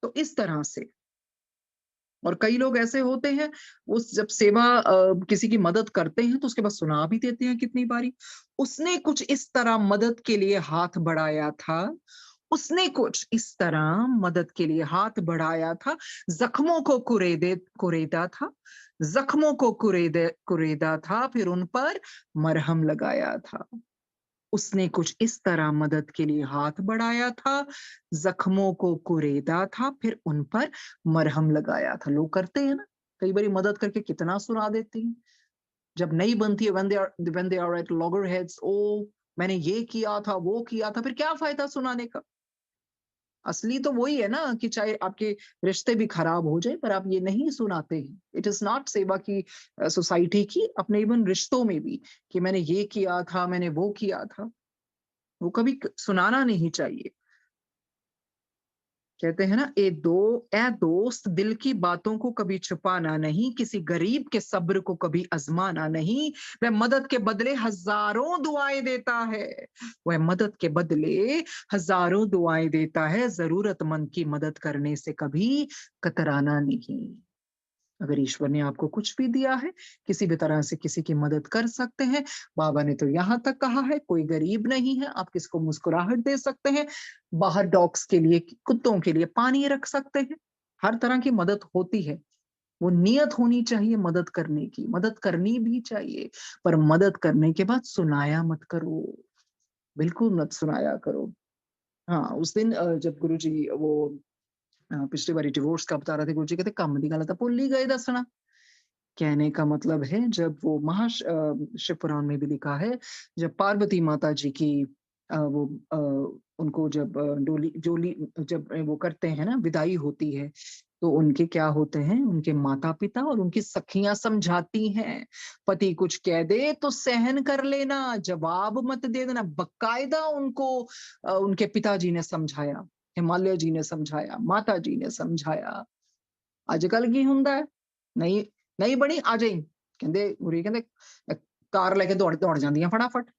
तो इस तरह से। और कई लोग ऐसे होते हैं, वो जब सेवा किसी की मदद करते हैं तो उसके बाद सुना भी देते हैं कितनी बारी, उसने कुछ इस तरह मदद के लिए हाथ बढ़ाया था, उसने कुछ इस तरह मदद के लिए हाथ बढ़ाया था, जख्मों को कुरेदा था, जख्मों को कुरेदा था, फिर उन पर मरहम लगाया था। उसने कुछ इस तरह मदद के लिए हाथ बढ़ाया था, जख्मों को कुरेदा था, फिर उन पर मरहम लगाया था। लोग करते हैं ना, कई बारी मदद करके कितना सुना देते हैं। जब नहीं बनती है, when they are at loggerheads, ओ मैंने ये किया था, वो किया था, फिर क्या फायदा सुनाने का? असली तो वही है ना कि चाहे आपके रिश्ते भी खराब हो जाए, पर आप ये नहीं सुनाते हैं। इट इज नॉट सेवा की सोसाइटी की, अपने इवन रिश्तों में भी, कि मैंने ये किया था, मैंने वो किया था, वो कभी सुनाना नहीं चाहिए। कहते हैं ना, ए दोस्त दिल की बातों को कभी छुपाना नहीं, किसी गरीब के सब्र को कभी आजमाना नहीं। वह मदद के बदले हजारों दुआएं देता है, वह मदद के बदले हजारों दुआएं देता है, जरूरतमंद की मदद करने से कभी कतराना नहीं। अगर ईश्वर ने आपको कुछ भी दिया है, किसी भी तरह से किसी की मदद कर सकते हैं। बाबा ने तो यहाँ तक कहा है, कोई गरीब नहीं है, आप किसको मुस्कुराहट दे सकते हैं, बाहर डॉग्स के लिए, कुत्तों के लिए पानी रख सकते हैं। हर तरह की मदद होती है, वो नियत होनी चाहिए मदद करने की, मदद करनी भी चाहिए, पर मदद करने के बाद सुनाया मत करो, बिल्कुल मत सुनाया करो। हाँ, उस दिन जब गुरुजी वो पिछली बारी डिवोर्स का बता रहे थे, गुरुजी कहते काम दी गल तां भुल ही गए दसना। कहने का मतलब है, जब वो शिव पुराण में भी लिखा है, जब पार्वती माता जी की वो उनको जब डोली जोली जब वो करते हैं ना, विदाई होती है, तो उनके क्या होते हैं, उनके माता-पिता और उनकी सखियाँ समझाती हैं, पति कुछ कह दे तो सहन कर लेना, जवाब मत दे देना। बाकायदा उनको उनके पिताजी ने समझाया, हिमालय जी ने समझाया, माता जी ने समझाया। ਅੱਜ-ਕੱਲ ਕੀ ਹੁੰਦਾ ਹੈ, ਨਹੀਂ नहीं बनी आ जाई, कहते गुरु जी कहते कार लेके दौड़ जांदियां फटाफट।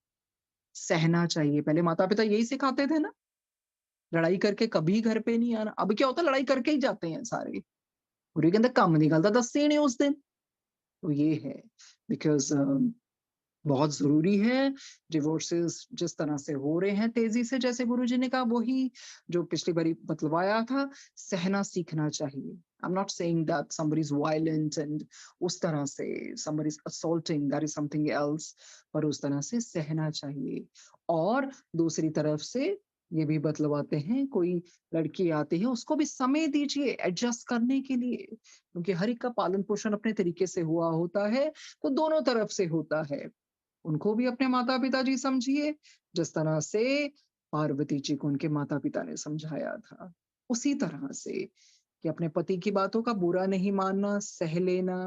सहना चाहिए, पहले माता-पिता यही सिखाते थे ना, लड़ाई करके कभी घर पे नहीं आना। अब क्या होता है, लड़ाई करके ही जाते हैं सारे। गुरु कहते काम की गल तो दसी नहीं उस दिन। तो ये है, बिकॉज बहुत ज़रूरी है, डिवोर्सेस जिस तरह से हो रहे हैं तेज़ी से, जैसे गुरुजी ने कहा वही जो पिछली बारी बतलवाया था, सहना सीखना चाहिए। I am not saying that somebody is violent and उस तरह से somebody is assaulting, that is something else, पर उस तरह से सहना चाहिए। और दूसरी तरफ से ये भी बतलवाते हैं, कोई लड़की आती है, उसको भी समय दीजिए एडजस्ट करने के लिए, क्योंकि हर एक का पालन-पोषण अपने तरीके से हुआ होता है, तो दोनों तरफ से होता है। उनको भी अपने माता-पिता जी समझिए, जिस तरह से पार्वती जी को उनके माता-पिता ने समझाया था। उसी तरह से कि अपने पति की बातों का बुरा नहीं मानना, सह लेना,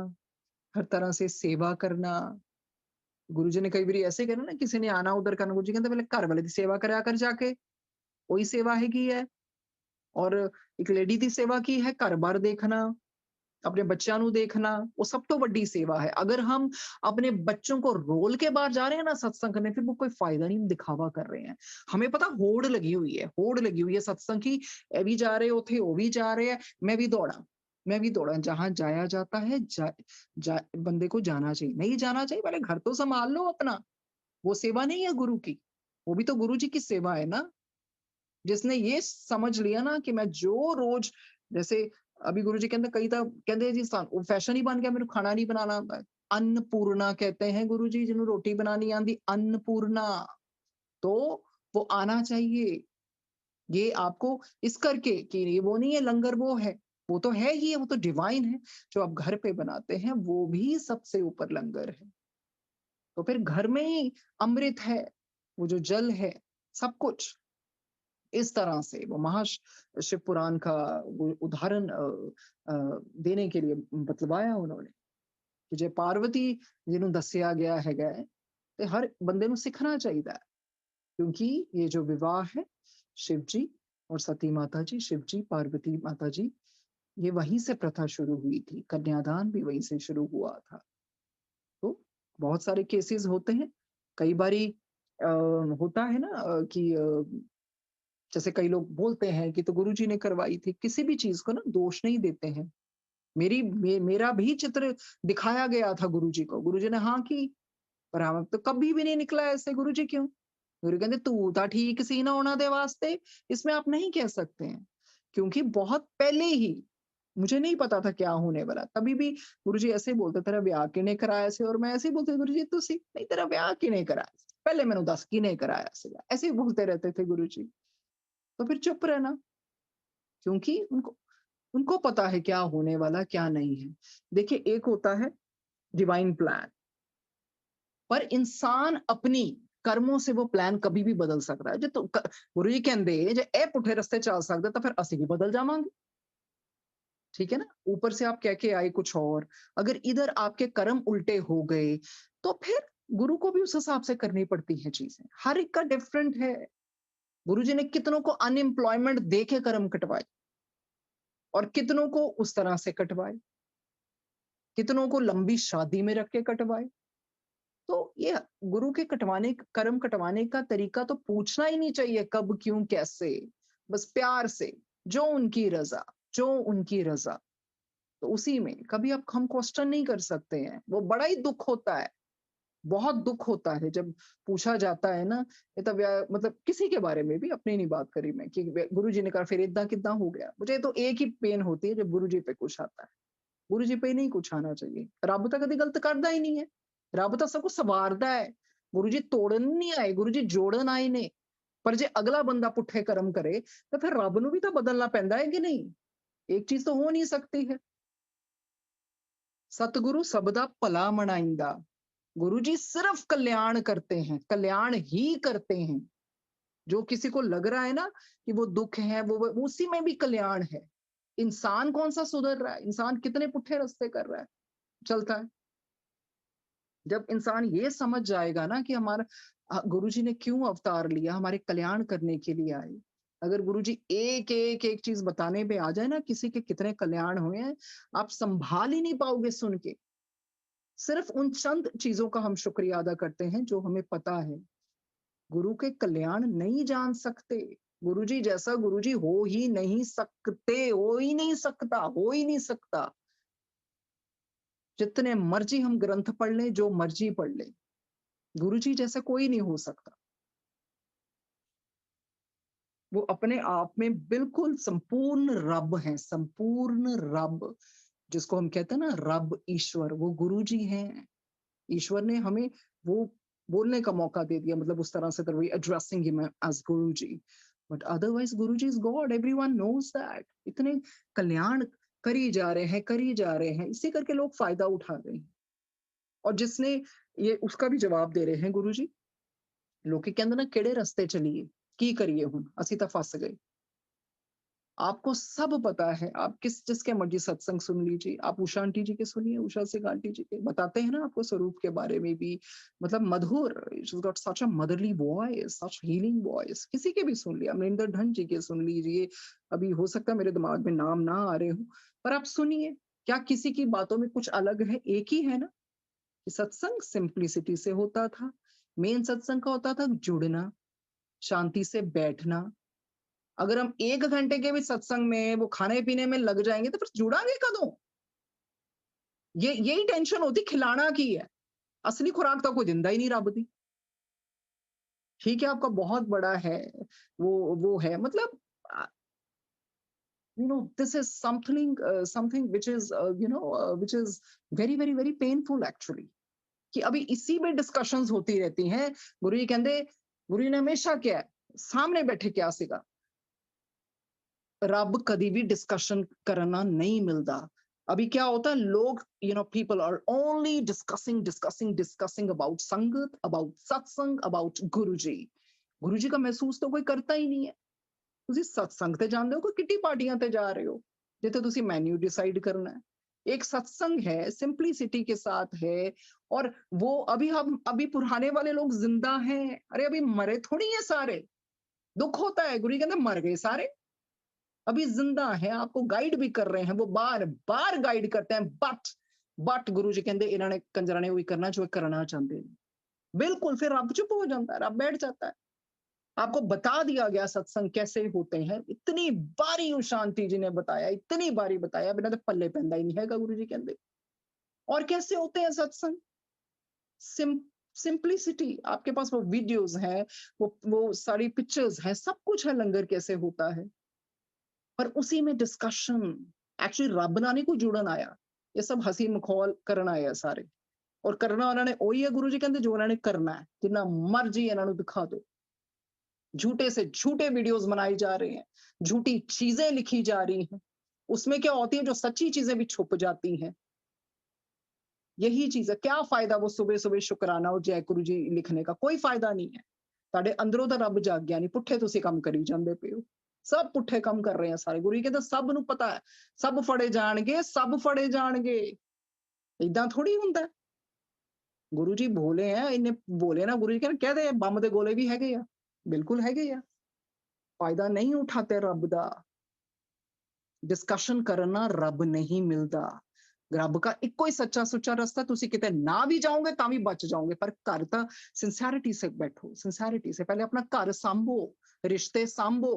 हर तरह से सेवा करना। गुरुजी ने कई बारी ऐसे कहा ना, किसी ने आना उधर करना, गुरुजी कहते पहले घर वाले दी सेवा करया कर जाके, ਉਹੀ सेवा हैगी है। और एक लेडी दी सेवा की है, घर-बार देखना, अपने बच्चों ਨੂੰ देखना, वो सब तो बड़ी सेवा है। अगर हम अपने बच्चों को रोल के बाहर जा रहे हैं ना सत्संग करने, फिर वो कोई फायदा नहीं, हम दिखावा कर रहे हैं। हमें पता होड़ लगी हुई है, होड़ लगी हुई है सत्संग की, ये भी जा रहे होते, वो भी जा रहे हैं, मैं भी दौड़ा, मैं भी दौड़ा। जहां जाया जाता है बंदे को जाना चाहिए, नहीं जाना चाहिए, पहले घर तो संभाल लो अपना। वो सेवा नहीं है गुरु की, वो भी तो गुरु जी की सेवा है ना। जिसने ये समझ लिया ना कि मैं जो रोज, जैसे अभी गुरुजी कहते कई ਤਾਂ ਕਹਿੰਦੇ ਜੀ ਉਹ ਫੈਸ਼ਨ ਹੀ ਬਣ ਗਿਆ, ਮੈਨੂੰ ਖਾਣਾ नहीं बनाना आता है। अन्नपूर्णा कहते हैं गुरुजी जिन्होंने रोटी बनानी आंदी, अन्नपूर्णा। तो वो आना चाहिए, ये आपको इस करके कि ये वो नहीं है लंगर, वो है, वो तो है ही है, वो तो डिवाइन है। जो आप घर पे बनाते हैं वो भी सबसे ऊपर लंगर है। तो फिर घर में ही अमृत है, वो जो जल है, सब कुछ इस तरह से वो शिव पुराण का वो उदाहरण देने के लिए बतलवाया उन्होंने कि जे पार्वती जिन्हों दसिया गया है ते हर बंदे ਨੂੰ सिखना चाहिए, क्योंकि ये जो विवाह है शिव जी और सती माता जी, शिव जी पार्वती माता जी, ये वहीं से प्रथा शुरू हुई थी, कन्यादान भी वहीं से शुरू हुआ था। तो बहुत सारे केसेस होते हैं, कई बारी होता है ना कि जैसे कई लोग बोलते हैं कि तो गुरुजी ने करवाई थी, किसी भी चीज़ को ना दोष नहीं देते हैं। मेरा भी चित्र दिखाया गया था गुरुजी को, गुरुजी ने हाँ की, पर हम तो कभी भी नहीं निकला ऐसे, गुरुजी क्यों? गुरु कहते तू था ठीक सी ना उन्हां दे वास्ते, इसमें आप नहीं कह सकते हैं। क्योंकि बहुत पहले ही मुझे नहीं पता था क्या होने वाला, तभी भी गुरुजी ऐसे ही बोलते तेरा ब्याह किने कराया सी, और मैं ऐसे ही बोलती गुरुजी तुसी नहीं तेरा ब्याह किने कराया सी? पहले मैनू दस किने कराया सीगा, ऐसे ही बोलते रहते थे गुरुजी। तो फिर चुप रहना, क्योंकि उनको उनको पता है क्या होने वाला, क्या नहीं है। देखिए एक होता है डिवाइन प्लान, पर इंसान अपनी कर्मों से वो प्लान कभी भी बदल सकता है। जे तो गुरु जी कहंदे जे ए पुठे रस्ते चल सकदा तो फिर ਅਸੀਂ भी बदल जावांगे। ठीक है ना? ऊपर से आप कह के आए कुछ और, अगर इधर आपके कर्म उल्टे हो गए, तो फिर गुरु को भी उस हिसाब से करनी पड़ती हैं चीजें। हर एक का डिफरेंट है। गुरु जी ने कितनों को अनएम्प्लॉयमेंट दे के कर्म कटवाए और कितनों को उस तरह से कटवाए, कितनों को लंबी शादी में रख के कटवाए। तो ये गुरु के कर्म कटवाने का तरीका तो पूछना ही नहीं चाहिए कब, क्यों, कैसे, बस प्यार से, जो उनकी रजा, जो उनकी रजा। तो उसी में कभी आप हम क्वेश्चन नहीं कर सकते हैं। वो बड़ा ही दुख होता है, बहुत दुख होता है जब पूछा जाता है ना, ये तब मतलब किसी के बारे में भी, अपनी नहीं बात करी मैं कि गुरु जी ने कहा फिर इदा किदा हो गया। मुझे तो एक ही पेन होती है जब गुरु जी पे कुछ आता है। गुरु जी पे ही नहीं कुछ आना चाहिए। रब तो कभी गलत करता ही नहीं है, रब तो सब कुछ संवारदा है। गुरु जी तोड़न नहीं आए, गुरु जी जोड़न आए ने। पर जे अगला बंदा पुठे कर्म करे तो फिर रब नूं भी तो बदलना पैंदा है कि नहीं? एक चीज तो हो नहीं सकती है। सतगुरु सबदा भला मनाइंदा। गुरु जी सिर्फ कल्याण करते हैं, कल्याण ही करते हैं। जो किसी को लग रहा है ना कि वो दुख है, वो उसी में भी कल्याण है। इंसान कौन सा सुधर रहा है? इंसान कितने पुठे रास्ते कर रहा है, चलता है। जब इंसान ये समझ जाएगा ना कि हमारा गुरुजी ने क्यों अवतार लिया, हमारे कल्याण करने के लिए आए। अगर गुरुजी एक एक एक चीज बताने पे आ जाए ना, किसी के कितने कल्याण हुए हैं, आप संभाल ही नहीं पाओगे सुन के। सिर्फ उन चंद चीजों का हम शुक्रिया अदा करते हैं जो हमें पता है। गुरु के कल्याण नहीं जान सकते। गुरुजी जैसा गुरुजी हो ही नहीं सकते, हो ही नहीं सकता, हो ही नहीं सकता। जितने मर्जी हम ग्रंथ पढ़ लें, जो मर्जी पढ़ लें, गुरुजी जैसा कोई नहीं हो सकता। वो अपने आप में बिल्कुल संपूर्ण रब हैं, संपूर्ण रब, जिसको हम कहते हैं ना रब ईश्वर, वो गुरुजी हैं। ईश्वर ने हमें वो बोलने का मौका दे दिया, मतलब उस तरह से we addressing him as Guruji, but otherwise Guruji is God, everyone knows that. इतने कल्याण करी जा रहे हैं, करी जा रहे हैं, इसी करके लोग फायदा उठा रहे हैं। और जिसने ये उसका भी जवाब दे रहे हैं गुरुजी, लोग कहते ना केड़े रस्ते चलिए, की करिए हुण, असी तो फस गए। आपको सब पता है, आप जिसके मर्जी सत्संग सुन लीजिए, आप उषा आंटी जी के सुनिए, उषा सिंह आंटी जी के बताते हैं ना आपको स्वरूप के बारे में भी, मतलब मधुर, she got such a motherly voice, such healing voice. किसी के भी सुन लिया, अमरिंदर ढंड जी के सुन लीजिए, अभी हो सकता है मेरे दिमाग में नाम ना आ रहे हो, पर आप सुनिए, क्या किसी की बातों में कुछ अलग है? एक ही है ना कि सत्संग सिंप्लिसिटी से होता था। मेन सत्संग का होता था जुड़ना, शांति से बैठना। अगर हम 1 घंटे के भी सत्संग में वो खाने-पीने में लग जाएँगे तो फिर जुड़ांगे कदों? ये यही टेंशन होती खिलाना की है। असली खुराक तो कोई दिंदा ही नहीं रब दी। ठीक है, आपका बहुत बड़ा है, वो है, मतलब this is something which is which is very painful actually, कि अभी इसी में डिस्कशंस होती रहती हैं। गुरु जी कहंदे, गुरु जी ने हमेशा क्या है, सामने बैठे क्या सीगा, रब कभी भी डिस्कशन करना नहीं मिलता। अभी क्या होता है, लोग people are only discussing about sangat, about satsang, about Guruji. Guruji का महसूस तो कोई करता ही नहीं है। ਤੁਸੀਂ सत्संग ਤੇ ਜਾਂਦੇ ਹੋ, ਕੋਈ किटी पार्टियां ਤੇ जा रहे हो जिथे ਤੁਸੀਂ मेन्यू डिसाइड करना है। एक सत्संग है, सिंप्लिसिटी के साथ है, और वो अभी पुराने वाले लोग जिंदा हैं। अरे अभी मरे थोड़ी है सारे। दुख होता है, गुरु जी कहते मर गए सारे, अभी जिंदा है, आपको गाइड भी कर रहे हैं, वो बार बार गाइड करते हैं, बट गुरु जी कहते इन्होंने कंजरा ने वही करना जो करना चाहते हैं। बिल्कुल, फिर रब चुप हो जाता है, रब बैठ जाता है। आपको बता दिया गया सत्संग कैसे होते हैं, इतनी बारी शांति जी ने बताया, इतनी बारी बताया, बिना तो पल्ले पैंदा ही नहीं है गुरु जी कहते। और कैसे होते हैं सत्संग? सिंप्लिसिटी, आपके पास वो वीडियोस हैं, वो सारी पिक्चर्स हैं, सब कुछ है, लंगर कैसे होता है, पर उसी में डिस्कशन। एक्चुअली रब ना नहीं कोई जुड़न आया, ये सब हसी मखौल करना आया सारे, और करना उन्होंने वही है गुरु जी कहते जो उन्होंने करना है, जितना मर्जी इन्होंने दिखा दो। झूठे से झूठे वीडियोस बनाई जा रहे हैं, झूठी चीजें लिखी जा रही हैं, उसमें क्या होती है, जो सच्ची चीजें भी छुप जाती हैं। यही चीज है, क्या फायदा वो सुबह सुबह शुक्राना और जय गुरु जी लिखने का, कोई फायदा नहीं है। ਤੁਹਾਡੇ ਅੰਦਰੋਂ ਤਾਂ ਰੱਬ ਜਾਗ ਗਿਆ ਨਹੀਂ, ਪੁੱਠੇ ਤੁਸੀਂ ਕੰਮ ਕਰੀ ਜਾਂਦੇ ਪਏ ਹੋ, ਸਭ ਪੁੱਠੇ ਕੰਮ ਕਰ ਰਹੇ ਆ ਸਾਰੇ। ਗੁਰੂ ਜੀ ਕਹਿੰਦੇ ਸਭ ਨੂੰ ਪਤਾ ਹੈ, ਸਭ ਫੜੇ ਜਾਣਗੇ, ਸਭ ਫੜੇ ਜਾਣਗੇ। ਇਦਾਂ ਥੋੜੀ ਹੁੰਦਾ। ਗੁਰੂ ਜੀ ਭੋਲੇ ਆ, ਇੰਨੇ ਭੋਲੇ ਨਾ, ਗੁਰੂ ਜੀ ਕਹਿੰਦੇ ਕਹਦੇ ਬੰਬ ਦੇ ਗੋਲੇ ਵੀ ਹੈਗੇ ਆ, ਬਿਲਕੁਲ ਹੈਗੇ ਆ। फायदा नहीं उठाते रब दा। डिस्कशन करना रब नहीं मिलता। रब का इको ही सच्चा सुच्चा रास्ता, तुसी किते ना भी जाओगे ता भी बच जाओगे, पर घर ता सिंसियरिटी से बैठो, सिंसियरिटी से। पहले अपना घर सांभो, रिश्ते सांभो,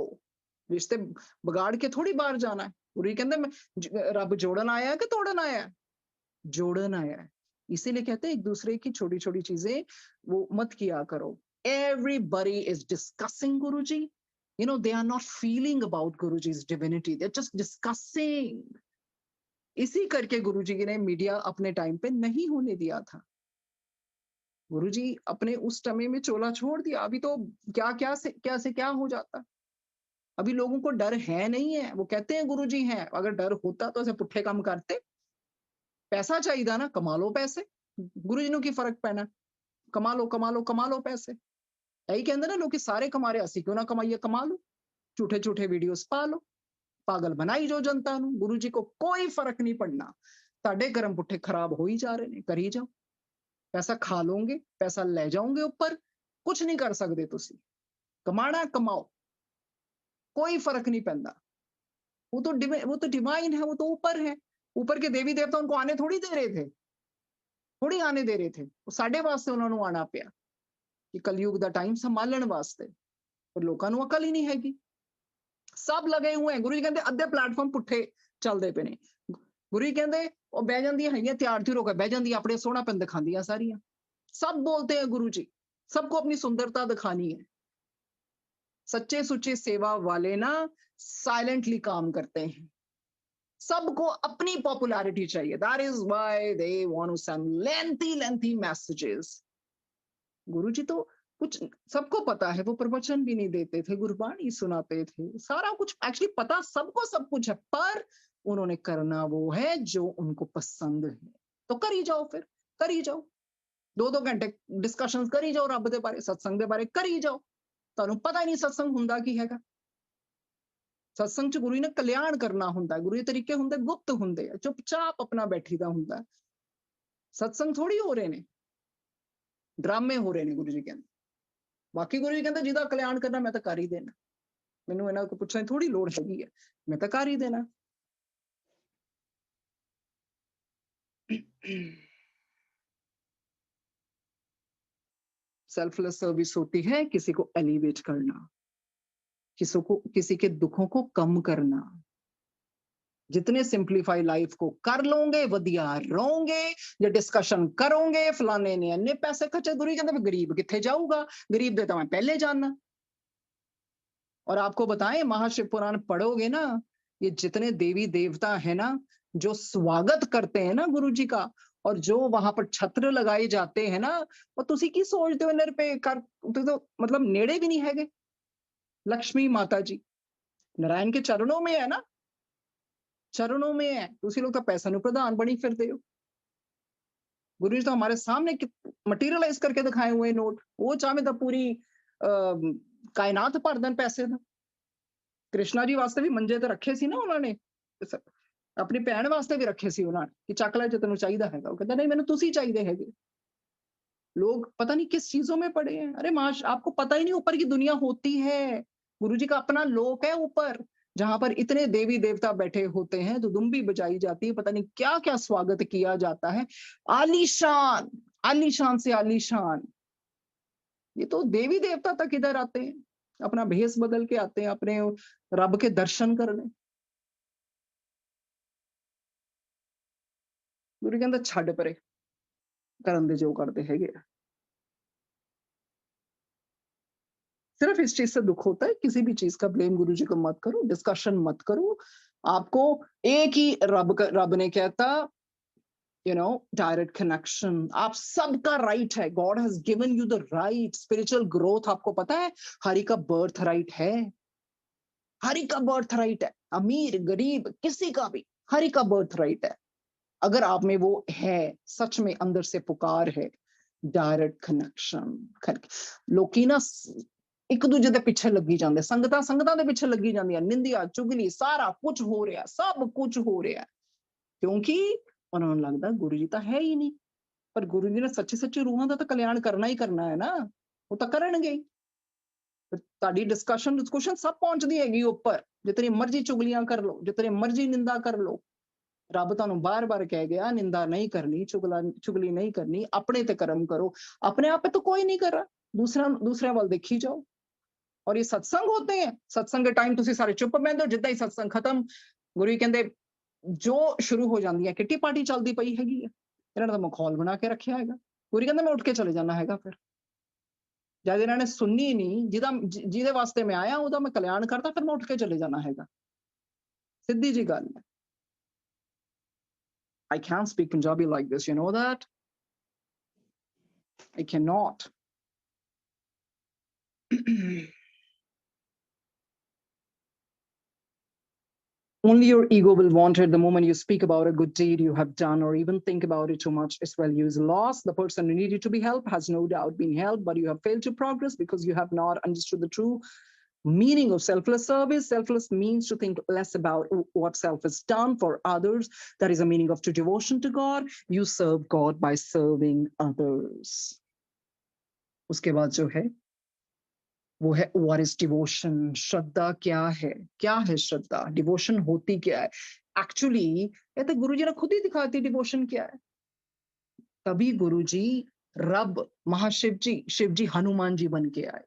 रिश्ते बिगाड़ के थोड़ी बाहर जाना है। गुरु जी कहते रब जोड़न आया है कि तोड़न आया है? जोड़न आया है। इसीलिए कहते हैं एक दूसरे की छोटी छोटी चीजें वो मत किया करो। Everybody is discussing Guruji. They are not feeling about Guruji's divinity. They're just discussing. इसी करके गुरुजी ने मीडिया अपने टाइम पे नहीं होने दिया था। गुरुजी अपने उस समय में चोला छोड़ दिया। अभी तो क्या से क्या हो जाता। अभी लोगों को डर है नहीं है। वो कहते हैं गुरुजी हैं, अगर डर होता तो ऐसे पुट्ठे काम करते। पैसा चाहिए था ना, कमा लो पैसे। गुरुजी ने की फर्क पैना, कमा लो पैसे। यही कहते ना लोग कि सारे कमा रहे, असी क्यों ना कमाइए, कमा लो, झूठे झूठे वीडियोस पा लो, पागल बनाई जो जनता नूं। गुरु जी को कोई फर्क नहीं पड़ना। ताडे कर्म पुट्ठे खराब हो ही जा रहे ने, करी जाओ। पैसा खा लोगे, पैसा ले जाओगे ऊपर, कुछ नहीं कर सकते तुसी। कमाना कमाओ, कोई फर्क नहीं पैंदा। वो तो डिवाइन है, वो तो ऊपर है। ऊपर के देवी देवता उनको आने थोड़ी दे रहे थे, थोड़ी आने दे रहे थे। वो साडे वास्ते उन्होंने आना पिया कि कलयुग दा टाइम संभालण वास्ते, पर लोकां नूं अकल ही नहीं हैगी। सब लगे हुए हैं। गुरु जी कहते अद्धे प्लेटफॉर्म पुट्ठे चलते पे ने। गुरु जी कहते ਉਹ ਬਹਿ ਜਾਂਦੀਆਂ ਹੈਗੀਆਂ ਤਿਆਰ ਤਿਉਰ ਹੋ ਕੇ ਬਹਿ ਜਾਂਦੀਆਂ ਆਪਣੇ ਸੋਹਣਾਪਨ ਦਿਖਾਉਂਦੀਆਂ ਸਾਰੀਆਂ। सब बोलते हैं गुरु जी, सबको अपनी सुंदरता दिखानी है। सच्चे सुच्चे सेवा वाले ना साइलेंटली काम करते हैं। सबको अपनी पॉपुलैरिटी चाहिए। That is why they want to send lengthy messages. Guru ji तो कुछ सबको पता है, वो प्रवचन भी नहीं देते थे, गुरबाणी सुनाते थे, सारा कुछ एक्चुअली पता सबको सब कुछ है, पर उन्होंने करना वो है जो उनको पसंद है। तो कर ही जाओ, फिर कर ही जाओ। 2-2 घंटे डिस्कशंस करी जाओ रब दे बारे, सत्संग दे बारे करी जाओ। ਤੁਹਾਨੂੰ ਪਤਾ ਹੀ ਨਹੀਂ ਸਤਸੰਗ ਹੁੰਦਾ ਕੀ ਹੈਗਾ। ਸਤਸੰਗ ਚ ਗੁਰੂ ਜੀ ਨੇ ਕਲਿਆਣ ਕਰਨਾ ਹੁੰਦਾ, ਗੁਰੂ ਦੇ ਤਰੀਕੇ ਹੁੰਦੇ ਗੁਪਤ ਹੁੰਦੇ ਆ, ਚੁੱਪਚਾਪ ਆਪਣਾ ਬੈਠੀਦਾ ਹੁੰਦਾ। ਸਤਸੰਗ ਥੋੜੀ ਹੋ ਰਹੇ ਨੇ, ਡਰਾਮੇ ਹੋ ਰਹੇ ਨੇ। ਗੁਰੂ ਜੀ ਕਹਿੰਦੇ, ਬਾਕੀ ਗੁਰੂ ਜੀ ਕਹਿੰਦੇ ਜਿਹਦਾ ਕਲਿਆਣ ਕਰਨਾ ਮੈਂ ਤਾਂ ਕਰ ਹੀ ਦੇਣਾ, ਮੈਨੂੰ ਇਹਨਾਂ ਕੋ ਪੁੱਛਣ ਦੀ ਥੋੜੀ ਲੋੜ ਹੈਗੀ ਹੈ, ਮੈਂ ਤਾਂ ਕਰ ਹੀ ਦੇਣਾ। सेल्फलेस सर्विस होती है किसी को एलिवेट करना, किसी के दुखों को कम करना। जितने सिंपलीफाई लाइफ को कर लोगे वधिया रहोगे। जो डिस्कशन करोगे फलाने ने इन्ने पैसे खर्चे, गुरु कहते गरीब किथे जाऊगा, गरीब दे तो मैं पहले जानना। और आपको बताएं, महाशिव पुराण पढ़ोगे ना, ये जितने देवी देवता है ना जो स्वागत करते हैं ना गुरु जी का, और जो वहां पर छत्र लगाए जाते हैं ना, और तुसी की सोचते हो इन्ने रुपए कर, तो मतलब नेड़े भी नहीं है। लक्ष्मी माता जी नारायण के चरणों में है ना, चरणों में है। तुसी लोग तो पैसा नु प्रधान बनी फिरते हो। गुरु जी तो हमारे सामने मटीरियलाइज करके दिखाए हुए नोट, वो चाहे तो पूरी कायनात भर देन पैसे दा। कृष्णा जी वास्ते भी मंजे ते रखे सी ना उन्होंने, अपनी भैन वास्ते भी रखे सी उन्होंने कि चक ले जो तेनू चाहिदा हैगा। वो कहता नहीं, मैनू तुसी चाहिदे हैगे। लोग पता नहीं किस चीजों में पड़े हैं। अरे माश, आपको पता ही नहीं ऊपर की दुनिया होती है। गुरु जी का अपना लोक है ऊपर, जहां पर इतने देवी देवता बैठे होते हैं, दुदुम्बी बजाई जाती है, पता नहीं क्या क्या स्वागत किया जाता है। आलीशान, आलीशान से आलीशान। ये तो देवी देवता तक इधर आते हैं, अपना भेष बदल के आते हैं अपने रब के दर्शन करने। गुरु कहंदा छड्ड परे, करन दे जो करते हैगे। सिर्फ इस चीज से दुख होता है, किसी भी चीज का ब्लेम गुरु जी को मत करो, डिस्कशन मत करो। आपको एक ही रब ने कहता, डायरेक्ट कनेक्शन। आप सबका राइट है, God has given you the right. Spiritual growth आपको पता है, हरि का बर्थ राइट है, हरि का बर्थ राइट है। अमीर गरीब किसी का भी हरि का बर्थ राइट है, अगर आप में वो है, सच में अंदर से पुकार है, डायरेक्ट कनेक्शन। लोकी ना एक दूजे के पिछे लगी जाते, संगतां दे पिछे लगी जांदियां, निंदिया चुगली सारा कुछ हो रहा, सब कुछ हो रहा, क्योंकि उन्होंने लगता गुरु जी तो है ही नहीं। पर गुरु जी ने सच्ची सच्ची रूहां का तो कल्याण करना ही करना है ना, वो तो करनगे। ताड़ी डिस्कशन डिस्कशन सब पहुंचती हैगी ऊपर, जितनी मर्जी चुगलियां कर लो, जितनी मर्जी निंदा कर लो। रब तुहानू बार बार कह गया, निंदा नहीं करनी, चुगली नहीं करनी, अपने ते कर्म करो। अपने आप पे तो कोई नहीं कर रहा, दूसरा वाल देखी जाओ। और ये सत्संग होते हैं, सत्संग के टाइम तुसी सारे चुप बैठे हो, जिद्दां ही सत्संग खत्म गुरु जी कहंदे जो शुरू हो जाती है, किट्टी पार्टी चलती पई हैगी है, इन्होंने तो मखौल बना के रखा है। गुरु जी कहंदे मैं उठ के चले जाना है, फिर जब इन्होंने सुननी नहीं, जिहदे वास्ते मैं आया उहदा मैं कल्याण करता, फिर मैं उठ के चले जाना है। सीधी जी गल है। I can't speak Punjabi like this, you know that? I cannot. Only your ego will want it. The moment you speak about a good deed you have done, or even think about it too much, its value is lost. The person who needed to be helped has no doubt been helped, but you have failed to progress because you have not understood the true meaning of selfless service. Selfless means to think less about what self has done for others. That is a meaning of true devotion to God. You serve God by serving others. उसके बाद जो है वो है what is devotion. श्रद्धा क्या है श्रद्धा, devotion होती क्या है। एक्चुअली ये तो गुरु जी ने खुद ही दिखाती डिवोशन क्या है। तभी गुरु जी रब महाशिव जी, शिव जी हनुमान जी बन के आए।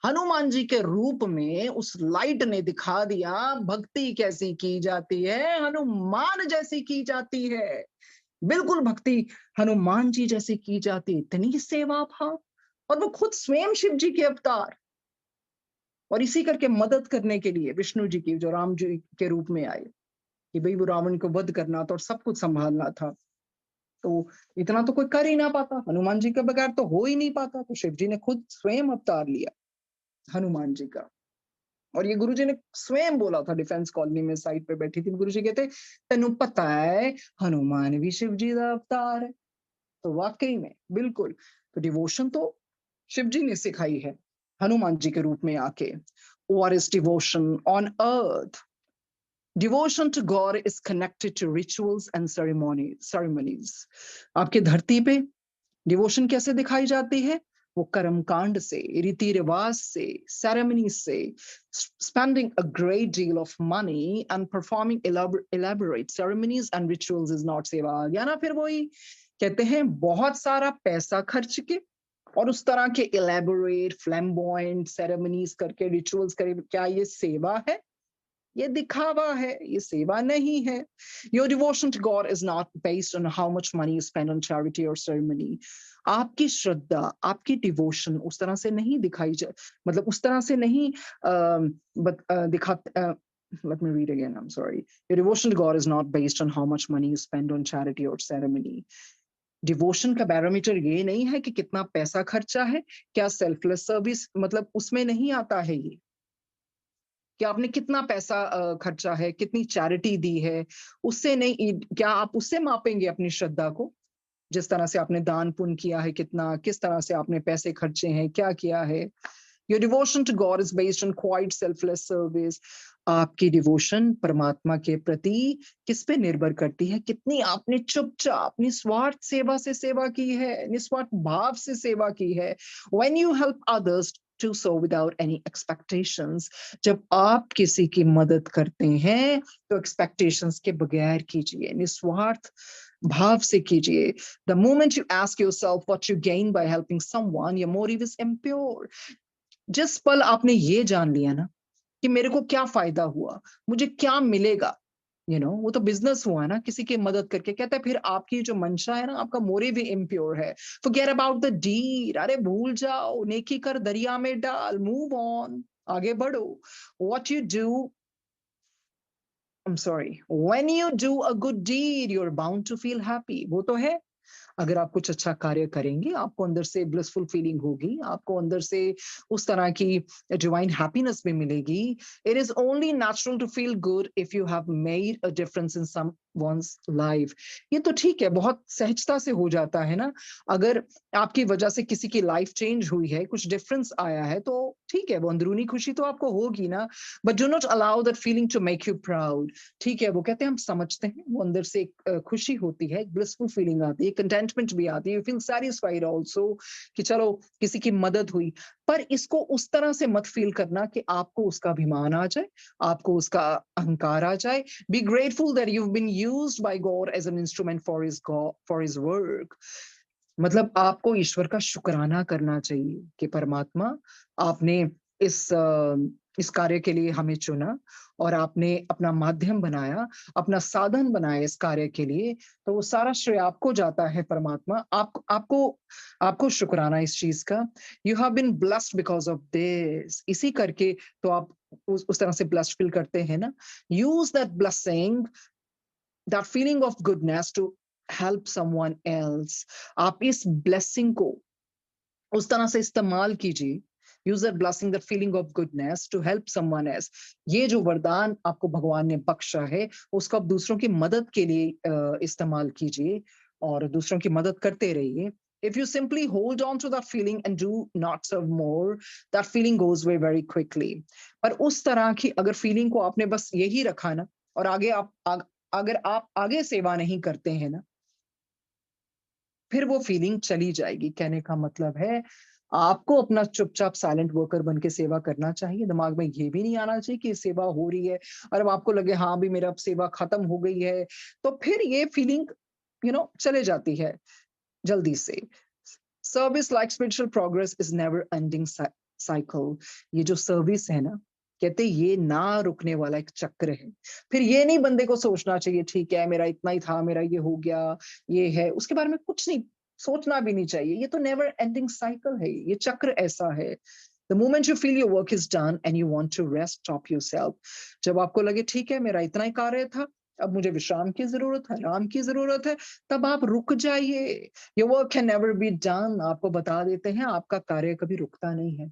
हनुमान जी के रूप में उस लाइट ने दिखा दिया भक्ति कैसी की जाती है, हनुमान जैसी की जाती है। बिल्कुल भक्ति हनुमान जी जैसी की जाती, इतनी सेवा भाव, और वो खुद स्वयं शिव जी के अवतार, और इसी करके मदद करने के लिए विष्णु जी की, जो राम जी के रूप में आए, कि भाई वो रावण को वध करना था और सब कुछ संभालना था। तो इतना तो कोई कर ही ना पाता, हनुमान जी के बगैर तो हो ही नहीं पाता, तो शिव जी ने खुद स्वयं अवतार लिया हनुमान जी का। और ये गुरुजी ने स्वयं बोला था, डिफेंस कॉलोनी में साइड पे बैठी थी, गुरुजी कहते तेनू पता है हनुमान भी शिव जी का अवतार है। तो वाकई में बिल्कुल, तो डिवोशन तो शिव जी ने सिखाई है हनुमान जी के रूप में आके। What is devotion on earth? Devotion to God is connected to rituals and ceremonies. आपके धरती पे डिवोशन कैसे दिखाई जाती है? वो कर्म कांड से, रीति रिवाज से, सेरेमनी से, spending a great deal of money and performing elaborate ceremonies and rituals is not सेवा। आ गया ना फिर वही, कहते हैं बहुत सारा पैसा खर्च के और उस तरह के elaborate flamboyant ceremonies करके, rituals करके, क्या ये सेवा है? ये दिखावा है, ये सेवा नहीं है। Your devotion to God is not based on how much money you spend on charity or ceremony. आपकी श्रद्धा, आपकी डिवोशन उस तरह से नहीं दिखाई जा, मतलब उस तरह से नहीं दिखा। Let me read again. I'm sorry. Your devotion to God is not based on how much money you spend on charity or ceremony. Devotion का बैरोमीटर ये नहीं है कि कितना पैसा खर्चा है, क्या सेल्फलेस सर्विस, मतलब उसमें नहीं आता है ये कि आपने कितना पैसा खर्चा है, कितनी चैरिटी दी है, उससे नहीं। क्या आप उससे मापेंगे अपनी श्रद्धा को? जिस तरह से आपने दान पुण्य किया है, कितना, किस तरह से आपने पैसे खर्चे हैं, क्या किया है? Your devotion to God is based on quite selfless service. आपकी डिवोशन परमात्मा के प्रति किस पे निर्भर करती है? कितनी आपने चुपचाप निस्वार्थ सेवा से सेवा की है, निस्वार्थ भाव से सेवा की है। When you help others to so without any expectations, जब आप किसी की मदद करते हैं तो एक्सपेक्टेशंस के बगैर कीजिए, निस्वार्थ भाव से कीजिए। The moment you ask yourself what you gain by helping someone, your motive is impure. जिस पल आपने ये जान लिया ना कि मेरे को क्या फायदा हुआ, मुझे क्या मिलेगा, वो तो बिजनेस हुआ ना किसी की मदद करके। कहता है फिर आपकी जो मंशा है ना, आपका मोटिव भी इम्प्योर है। फॉरगेट अबाउट द डीड, अरे भूल जाओ, नेकी कर दरिया में डाल, मूव ऑन, आगे बढ़ो। What you do, I am sorry, when you do a good deed you are bound to feel happy. वो तो है, अगर आप कुछ अच्छा कार्य करेंगे, आपको अंदर से ब्लिसफुल फीलिंग होगी, आपको अंदर से उस तरह की डिवाइन हैप्पीनेस भी मिलेगी। It is only natural to feel good if you have made a difference in someone's life. ये तो ठीक है, बहुत सहजता से हो जाता है ना। अगर आपकी वजह से किसी की लाइफ चेंज हुई है, कुछ डिफरेंस आया है, तो ठीक है, वो अंदरूनी खुशी तो आपको होगी ना। But do not allow that feeling to make you proud. ठीक है, वो कहते हैं हम समझते हैं, वो अंदर से एक खुशी होती है, एक ब्लिसफुल फीलिंग आती है, कंटेंटमेंट भी आती है, यू फील सैटिस्फाइड आल्सो कि चलो किसी की मदद हुई। पर इसको उस तरह से मत फील करना कि आपको उसका अभिमान आ जाए, आपको उसका अहंकार आ जाए। Be grateful that you have been used by God as an instrument for his work. मतलब आपको ईश्वर का शुक्राना करना चाहिए कि परमात्मा, आपने इस कार्य के लिए हमें चुना और आपने अपना माध्यम बनाया, अपना साधन बनाया इस कार्य के लिए, तो वो सारा श्रेय आपको जाता है परमात्मा। आपको आपको शुक्राना इस चीज का। You have been blessed because of this, इसी करके तो आप उस तरह से ब्लेस्ड फील करते हैं ना। Use that blessing, that feeling of goodness to help someone else. आप इस ब्लेसिंग को उस तरह से इस्तेमाल कीजिए। Use that blessing, that feeling of goodness to help someone else. ये जो वरदान आपको भगवान ने बख्शा है, उसको आप दूसरों की मदद के लिए इस्तेमाल कीजिए और दूसरों की मदद करते रहिए। If you simply hold on to that feeling and do not serve more, that feeling goes away very quickly. पर उस तरह की अगर फीलिंग को आपने बस यही रखा ना, और अगर आप आगे सेवा नहीं करते हैं ना, फिर वो फीलिंग चली जाएगी। कहने का मतलब है, आपको अपना चुपचाप साइलेंट वर्कर बन के सेवा करना चाहिए। दिमाग में ये भी नहीं आना चाहिए कि सेवा हो रही है और अब आपको लगे हाँ भी मेरा सेवा खत्म हो गई है, तो फिर ये फीलिंग चले जाती है जल्दी से। Service, like spiritual progress, is never ending cycle, ये जो सर्विस है ना, कहते ये ना रुकने वाला एक चक्र है। फिर ये नहीं बंदे को सोचना चाहिए ठीक है मेरा इतना ही था, मेरा ये हो गया, ये है, उसके बारे में कुछ नहीं सोचना भी नहीं चाहिए। ये तो नेवर एंडिंग साइकिल है, ये चक्र ऐसा है। The moment you feel your work is done and you want to rest, stop yourself. जब आपको लगे ठीक है मेरा इतना ही कार्य था, अब मुझे विश्राम की जरूरत है, आराम की जरूरत है, तब आप रुक जाइए। Your work can never be done. आपको बता देते हैं आपका कार्य कभी रुकता नहीं है।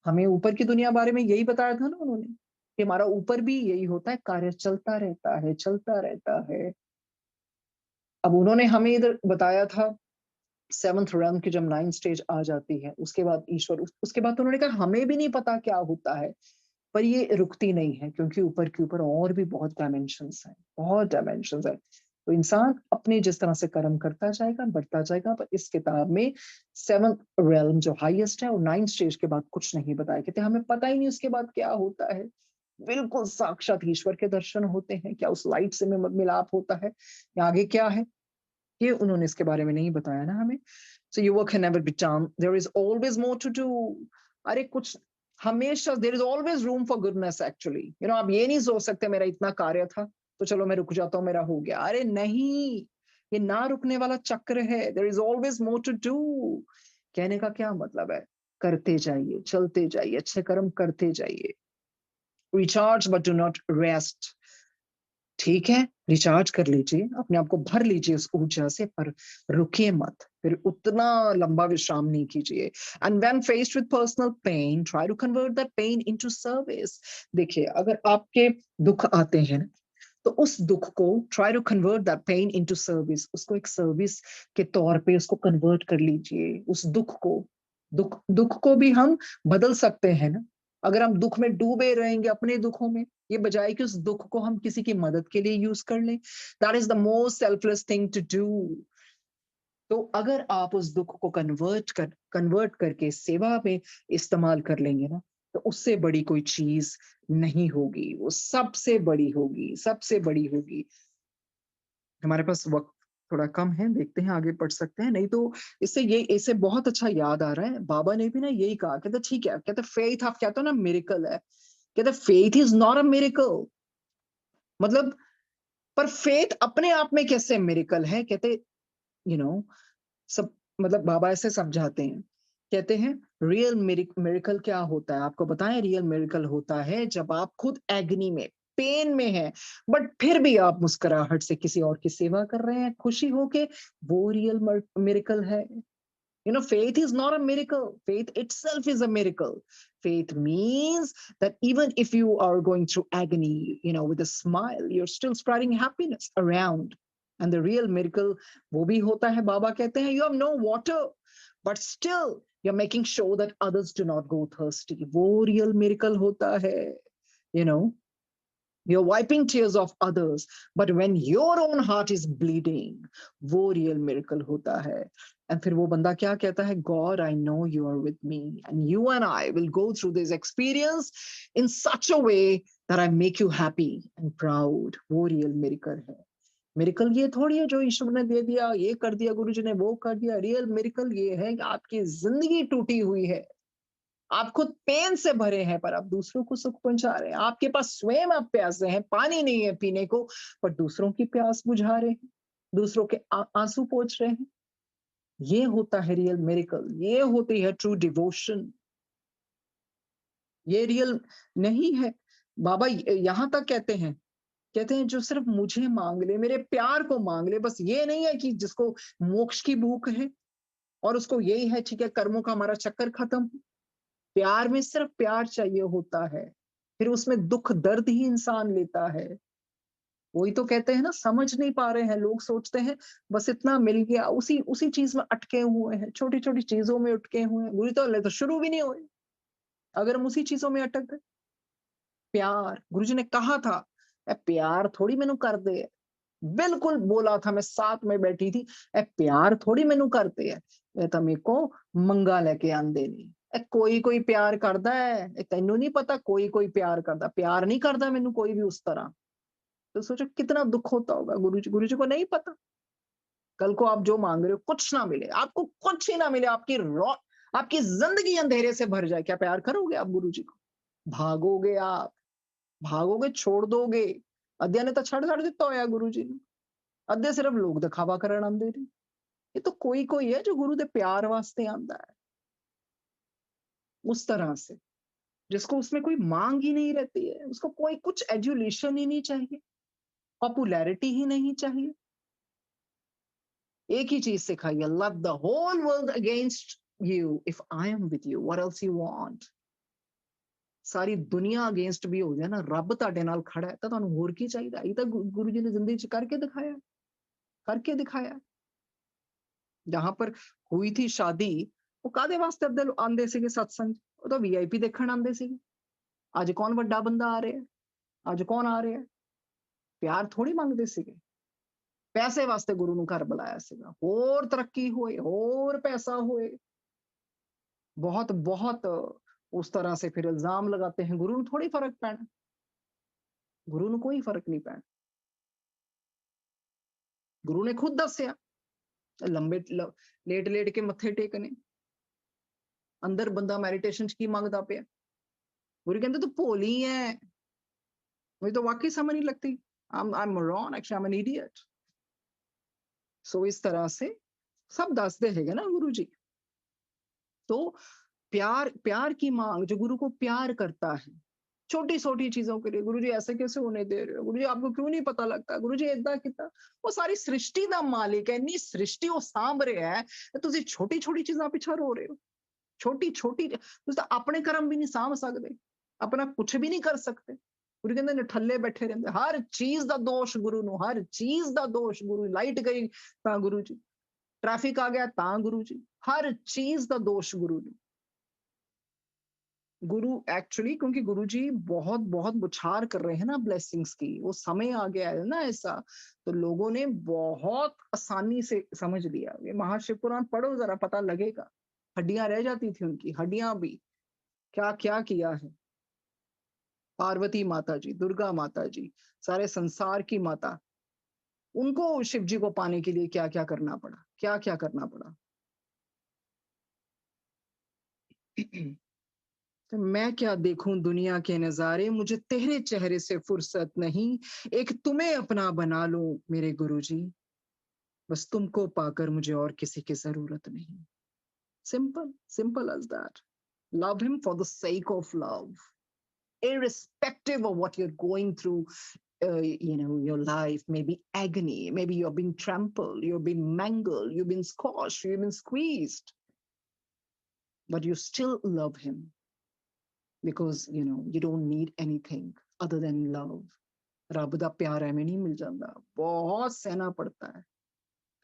हमें ऊपर की दुनिया बारे में यही बताया था ना उन्होंने, कि हमारा ऊपर भी यही होता है, कार्य चलता रहता है, चलता रहता है। अब उन्होंने हमें इधर बताया था 7th realm की जब 9th स्टेज आ जाती है, उसके बाद ईश्वर उसके बाद तो उन्होंने कहा हमें भी नहीं पता क्या होता है, पर ये रुकती नहीं है क्योंकि ऊपर के ऊपर और भी बहुत डायमेंशंस हैं, बहुत डायमेंशंस हैं। तो इंसान अपने जिस तरह से कर्म करता जाएगा, बढ़ता जाएगा, पर इस किताब में 7th realm जो हाईएस्ट है और 9th स्टेज के बाद कुछ नहीं बताया। कहते हमें पता ही नहीं उसके बाद क्या होता है। बिल्कुल साक्षात ईश्वर के दर्शन होते हैं, क्या उस लाइट से मिलाप होता है, या आगे क्या है, ये उन्होंने इसके बारे में नहीं बताया ना हमें। So your work can never be done, there is always more to do. अरे कुछ हमेशा there is always room for goodness actually, आप ये नहीं सोच सकते मेरा इतना कार्य था तो चलो मैं रुक जाता हूँ, मेरा हो गया। अरे नहीं, ये ना रुकने वाला चक्र है। There is always more to do. कहने का क्या मतलब है, करते जाइए, चलते जाइए, अच्छे कर्म करते जाइए। Recharge but do not rest. ठीक है, रिचार्ज कर लीजिए, अपने आप को भर लीजिए उस ऊर्जा से, पर रुकिए मत, फिर उतना लंबा विश्राम नहीं कीजिए। And when faced with personal pain, try to convert that pain into service. देखिए, अगर आपके दुख आते हैं ना, तो उस दुख को try to convert that pain into service, उसको एक सर्विस के तौर पे उसको कन्वर्ट कर लीजिए। उस दुख को, दुख दुख को भी हम बदल सकते हैं ना। अगर हम दुख में डूबे रहेंगे अपने दुखों में, ये बजाय कि उस दुख को हम किसी की मदद के लिए यूज कर लें, that is the most selfless thing to do. तो अगर आप उस दुख को कन्वर्ट करके सेवा में इस्तेमाल कर लेंगे ना, तो उससे बड़ी कोई चीज नहीं होगी, वो सबसे बड़ी होगी, सबसे बड़ी होगी। हमारे पास वक्त थोड़ा कम है, देखते हैं आगे पढ़ सकते हैं, नहीं तो इससे बहुत अच्छा याद आ रहा है। बाबा ने भी ना यही कहा, कहते ठीक है, कहते फेथ आप कहते हो ना मिरेकल है, कहते faith is not a miracle. मतलब, पर फेथ अपने आप में कैसे मिरेकल है, कहते यू नो सब, मतलब बाबा ऐसे समझाते हैं, कहते हैं रियल मिरेकल क्या होता है, आपको बताएं। रियल मिरेकल होता है जब आप खुद एग्नी में, पेन में है, बट फिर भी आप मुस्कुराहट से किसी और की सेवा कर रहे हैं, खुशी होके, वो रियल मिरेकल है। Faith is not a miracle. Faith itself is a miracle. Faith means that even if you are going through agony, with a smile, you're still spreading happiness around. And the real miracle, वो भी होता है, बाबा कहते हैं, you have no water, but still you're making sure that others do not go thirsty. वो real miracle होता है, you know. You're wiping tears of others, but when your own heart is bleeding, वो real miracle होता है। And फिर वो बंदा क्या कहता है, God, I know you are with me, and you and I will go through this experience in such a way that I make you happy and proud. वो real miracle है। मिरेकल ये थोड़ी है जो ईश्वर ने दे दिया, ये कर दिया गुरु जी ने, वो कर दिया। रियल मिरेकल ये है कि आपकी जिंदगी टूटी हुई है, आप खुद पेन से भरे हैं, पर आप दूसरों को सुख पहुंचा रहे हैं। आपके पास स्वयं आप प्यासे हैं, पानी नहीं है पीने को, पर दूसरों की प्यास बुझा रहे हैं, दूसरों के आंसू पोंछ रहे हैं। ये होता है रियल मिरेकल, ये होती है ट्रू डिवोशन। ये रियल नहीं है। बाबा यहां तक कहते हैं जो सिर्फ मुझे मांग ले, मेरे प्यार को मांग ले, बस ये नहीं है कि जिसको मोक्ष की भूख है और उसको यही है ठीक है कर्मों का हमारा चक्कर खत्म। प्यार में सिर्फ प्यार चाहिए होता है, फिर उसमें दुख दर्द ही इंसान लेता है। वही तो कहते हैं ना, समझ नहीं पा रहे हैं लोग, सोचते हैं बस इतना मिल गया, उसी उसी चीज में अटके हुए हैं, छोटी छोटी चीजों में अटके हुए हैं, बुरी तो शुरू भी नहीं हुए अगर हम उसी चीजों में अटक गए। प्यार, गुरुजी ने कहा था, प्यार थोड़ी मैनू कर दे, बिल्कुल बोला था, मैं साथ में बैठी थी, प्यार थोड़ी मैनू करते है, ये तो मेरे को मंगा लेके आंदे नहीं। कोई कोई प्यार करदा है, तेनू नहीं पता, कोई कोई प्यार करदा, प्यार नहीं करदा मैनू कोई भी उस तरह। तो सोचो कितना दुख होता होगा। गुरुजी को नहीं पता, कल को आप जो मांग रहे हो कुछ ना मिले, आपको कुछ ही ना मिले, आपकी जिंदगी अंधेरे से भर जाए, क्या प्यार करोगे आप गुरु जी को? भागोगे आप, भागोगे, छोड़ दोगे। अद्या ने तो छड़ दिता होया गुरु जी ने, अद्या सिर्फ लोग दिखावा करन आंदे ने। ये तो कोई है जो गुरु दे प्यार वास्ते आंदा है, उस तरह से, जिसको उसमें कोई मांग ही नहीं रहती है, उसको कोई कुछ एजुलेशन ही नहीं चाहिए, पॉपुलैरिटी ही नहीं चाहिए। एक ही चीज सिखाइए, love the whole world against you if I am with you, what else you want. सारी दुनिया अगेंस्ट भी हो जाए ना, रब ਤੁਹਾਡੇ ਨਾਲ ਖੜਾ ਹੈ ਤਾਂ ਤੁਹਾਨੂੰ ਹੋਰ ਕੀ ਚਾਹੀਦਾ? ਇਹ ਤਾਂ ਗੁਰੂ ਜੀ ਨੇ ਜ਼ਿੰਦਗੀ ਚ ਕਰਕੇ ਦਿਖਾਇਆ, करके दिखाया। जहां पर हुई थी शादी, वो कादे वास्ते अब्दे आंदे सीगे सत्संग, वो तो वीआईपी देखण आंदे सीगे। आज कौन ਵੱਡਾ ਬੰਦਾ आ रहा है, आज कौन आ रहा है? प्यार थोड़ी मंगदे सीगे, पैसे वास्ते गुरु ਨੂੰ घर बुलाया सीगा। और तरक्की होए, और पैसा होए, बहुत बहुत उस तरह से फिर इल्जाम लगाते हैं। गुरु ਨੂੰ थोड़ी फर्क पैना, गुरु ਨੂੰ कोई फर्क नहीं पैना। गुरु ने खुद दसिया, लंबे लेट लेट के मत्थे टेकने, अंदर बंदा मैडिटेशन च की मंगदा पिया। गुरु कहते तू भोली है, मुझे तो वाकई समझ नहीं लगती, I'm moron, actually I'm an idiot। सो इस तरह से सब दसदे हैगे ना गुरु जी। तो प्यार की मांग, जो गुरु को प्यार करता है, छोटी छोटी चीजों के लिए, गुरु जी ऐसे कैसे होने दे रहे हो, गुरु जी आपको क्यों नहीं पता लगता, गुरु जी ਏਦਾਂ ਕੀਤਾ। वो सारी सृष्टि ਦਾ मालिक है, इन्नी सृष्टि वो सांभ रहा है, ਤੁਸੀਂ छोटी छोटी चीजां पिछे रो रहे हो। छोटी छोटी ਤੁਸੀਂ ਤਾਂ ਆਪਣੇ ਕਰਮ भी नहीं सांभ सकते, अपना कुछ भी नहीं कर सकते। गुरु कहते निठल्ले बैठे रहंदे, हर चीज ਦਾ ਦੋਸ਼ गुरु ਨੂੰ, हर चीज ਦਾ ਦੋਸ਼ गुरु। लाइट गई ਤਾਂ गुरु जी, ट्रैफिक आ गया ਤਾਂ गुरु जी, हर चीज ਦਾ ਦੋਸ਼ गुरु ਨੂੰ। गुरु एक्चुअली, क्योंकि गुरु जी बहुत बहुत बुछार कर रहे हैं ना ब्लेसिंग्स की, वो समय आ गया है ना ऐसा, तो लोगों ने बहुत आसानी से समझ लिया। ये महाशिव पुराण पढ़ो जरा, पता लगेगा। हड्डियां रह जाती थी उनकी, हड्डियां भी, क्या क्या किया है। पार्वती माता जी, दुर्गा माता जी, सारे संसार की माता, उनको शिव जी को पाने के लिए क्या क्या करना पड़ा, क्या क्या करना पड़ा। तो मैं क्या देखूं दुनिया के नजारे, मुझे तेरे चेहरे से फुर्सत नहीं, एक तुम्हें अपना बना लो मेरे गुरुजी, बस तुमको पाकर मुझे और किसी की जरूरत नहीं। Simple, simple as that. Love him for the sake of love, irrespective of what you're going through, your life may be agony, maybe you're being trampled, you're being mangled, you've been squashed, you've been squeezed, but you still love him, because you don't need anything other than love। ਰੱਬ ਦਾ ਪਿਆਰ ਐਵੇਂ ਨਹੀਂ ਮਿਲ ਜਾਂਦਾ, ਬਹੁਤ ਸਹਿਣਾ ਪੜਤਾ ਹੈ।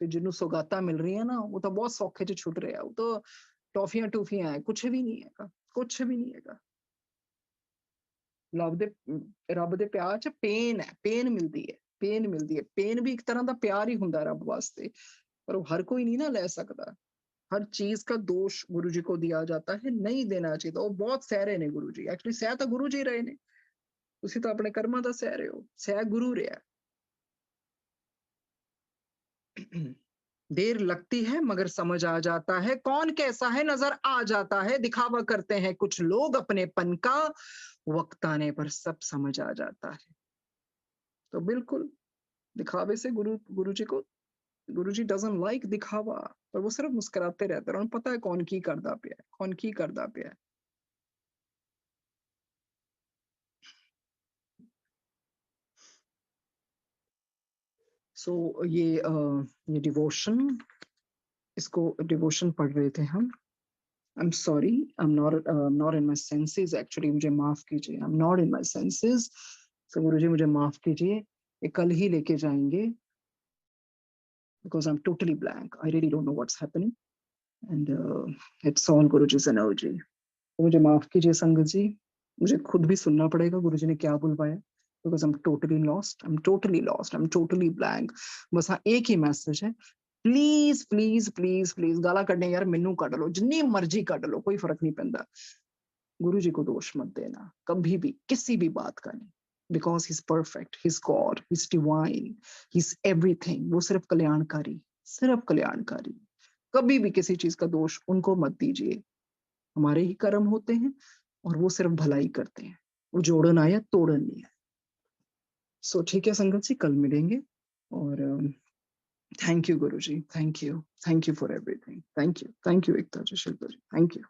ਤੇ ਜਿਹਨੂੰ ਸੌਗਾਤਾਂ ਮਿਲ ਰਹੀਆਂ ਨਾ, ਉਹ ਤਾਂ ਬਹੁਤ ਸੌਖੇ ਚ ਛੁੱਟ ਰਿਹਾ, ਉਹ ਤਾਂ ਟੌਫੀਆਂ ਟੂਫੀਆਂ ਹੈ, ਕੁਛ ਵੀ ਨਹੀਂ ਹੈਗਾ, ਕੁਛ ਵੀ ਨਹੀਂ ਹੈਗਾ। ਰੱਬ ਦੇ ਪਿਆਰ ਚ ਪੇਨ ਹੈ, ਪੇਨ ਮਿਲਦੀ ਹੈ, ਪੇਨ ਮਿਲਦੀ ਹੈ। ਪੇਨ ਵੀ ਇੱਕ ਤਰ੍ਹਾਂ ਦਾ ਪਿਆਰ ਹੀ ਹੁੰਦਾ ਰੱਬ ਵਾਸਤੇ, ਪਰ ਉਹ ਹਰ ਕੋਈ ਨਹੀਂ ਨਾ ਲੈ ਸਕਦਾ। हर चीज का दोष गुरु जी को दिया जाता है, नहीं देना चाहिए। वो बहुत सह रहे ने गुरु जी, एक्चुअली सह तो गुरु जी रहे ने, ਤੁਸੀਂ ਤਾਂ ਆਪਣੇ ਕਰਮਾਂ ਦਾ ਸਹਿ ਰਹੇ ਹੋ, ਸਹਿ ਗੁਰੂ ਰਿਹਾ। देर लगती है मगर समझ आ जाता है, कौन कैसा है नजर आ जाता है, दिखावा करते हैं कुछ लोग अपनेपन का, वक्त आने पर सब समझ आ जाता है। तो बिल्कुल दिखावे से गुरु जी को, गुरु जी डजंट लाइक दिखावा, पर वो सिर्फ मुस्कुराते रहते हैं, उन्हें पता है कौन की करदा पिया है, कौन की करदा पिया है। सो ये डिवोशन, इसको डिवोशन पढ़ रहे थे हम। I'm sorry, I'm not in my senses actually, मुझे माफ कीजिए, I'm not in my senses। So गुरुजी मुझे माफ कीजिए, ये कल ही लेके जाएंगे, because I'm totally blank, I really don't know what's happening, and it's all Guruji's energy। तो मुझे माफ कीजिए संगत जी, मुझे खुद भी सुनना पड़ेगा गुरुजी ने क्या बुलवाया, because I'm totally lost, I'm totally lost, I'm totally blank। बस हाँ एक ही मैसेज है, प्लीज प्लीज प्लीज प्लीज गाला कढ़ने यार, मैनू कढ़ लो, जिन्नी मर्जी कढ़ लो, कोई फर्क नहीं पैंदा। गुरु जी को दोष मत देना कभी भी, किसी भी बात का नहीं, because he is perfect, he is God, he is divine, he is everything. वो सिर्फ कल्याणकारी, सिर्फ कल्याणकारी। कभी भी किसी चीज का दोष उनको मत दीजिए, हमारे ही कर्म होते हैं और वो सिर्फ भलाई करते हैं। वो जोड़न आया तोड़न नहीं है। सो ठीक है संगत जी, कल मिलेंगे और thank you Guruji, thank you for everything, thank you Ekta ji, Shilpa ji, thank you.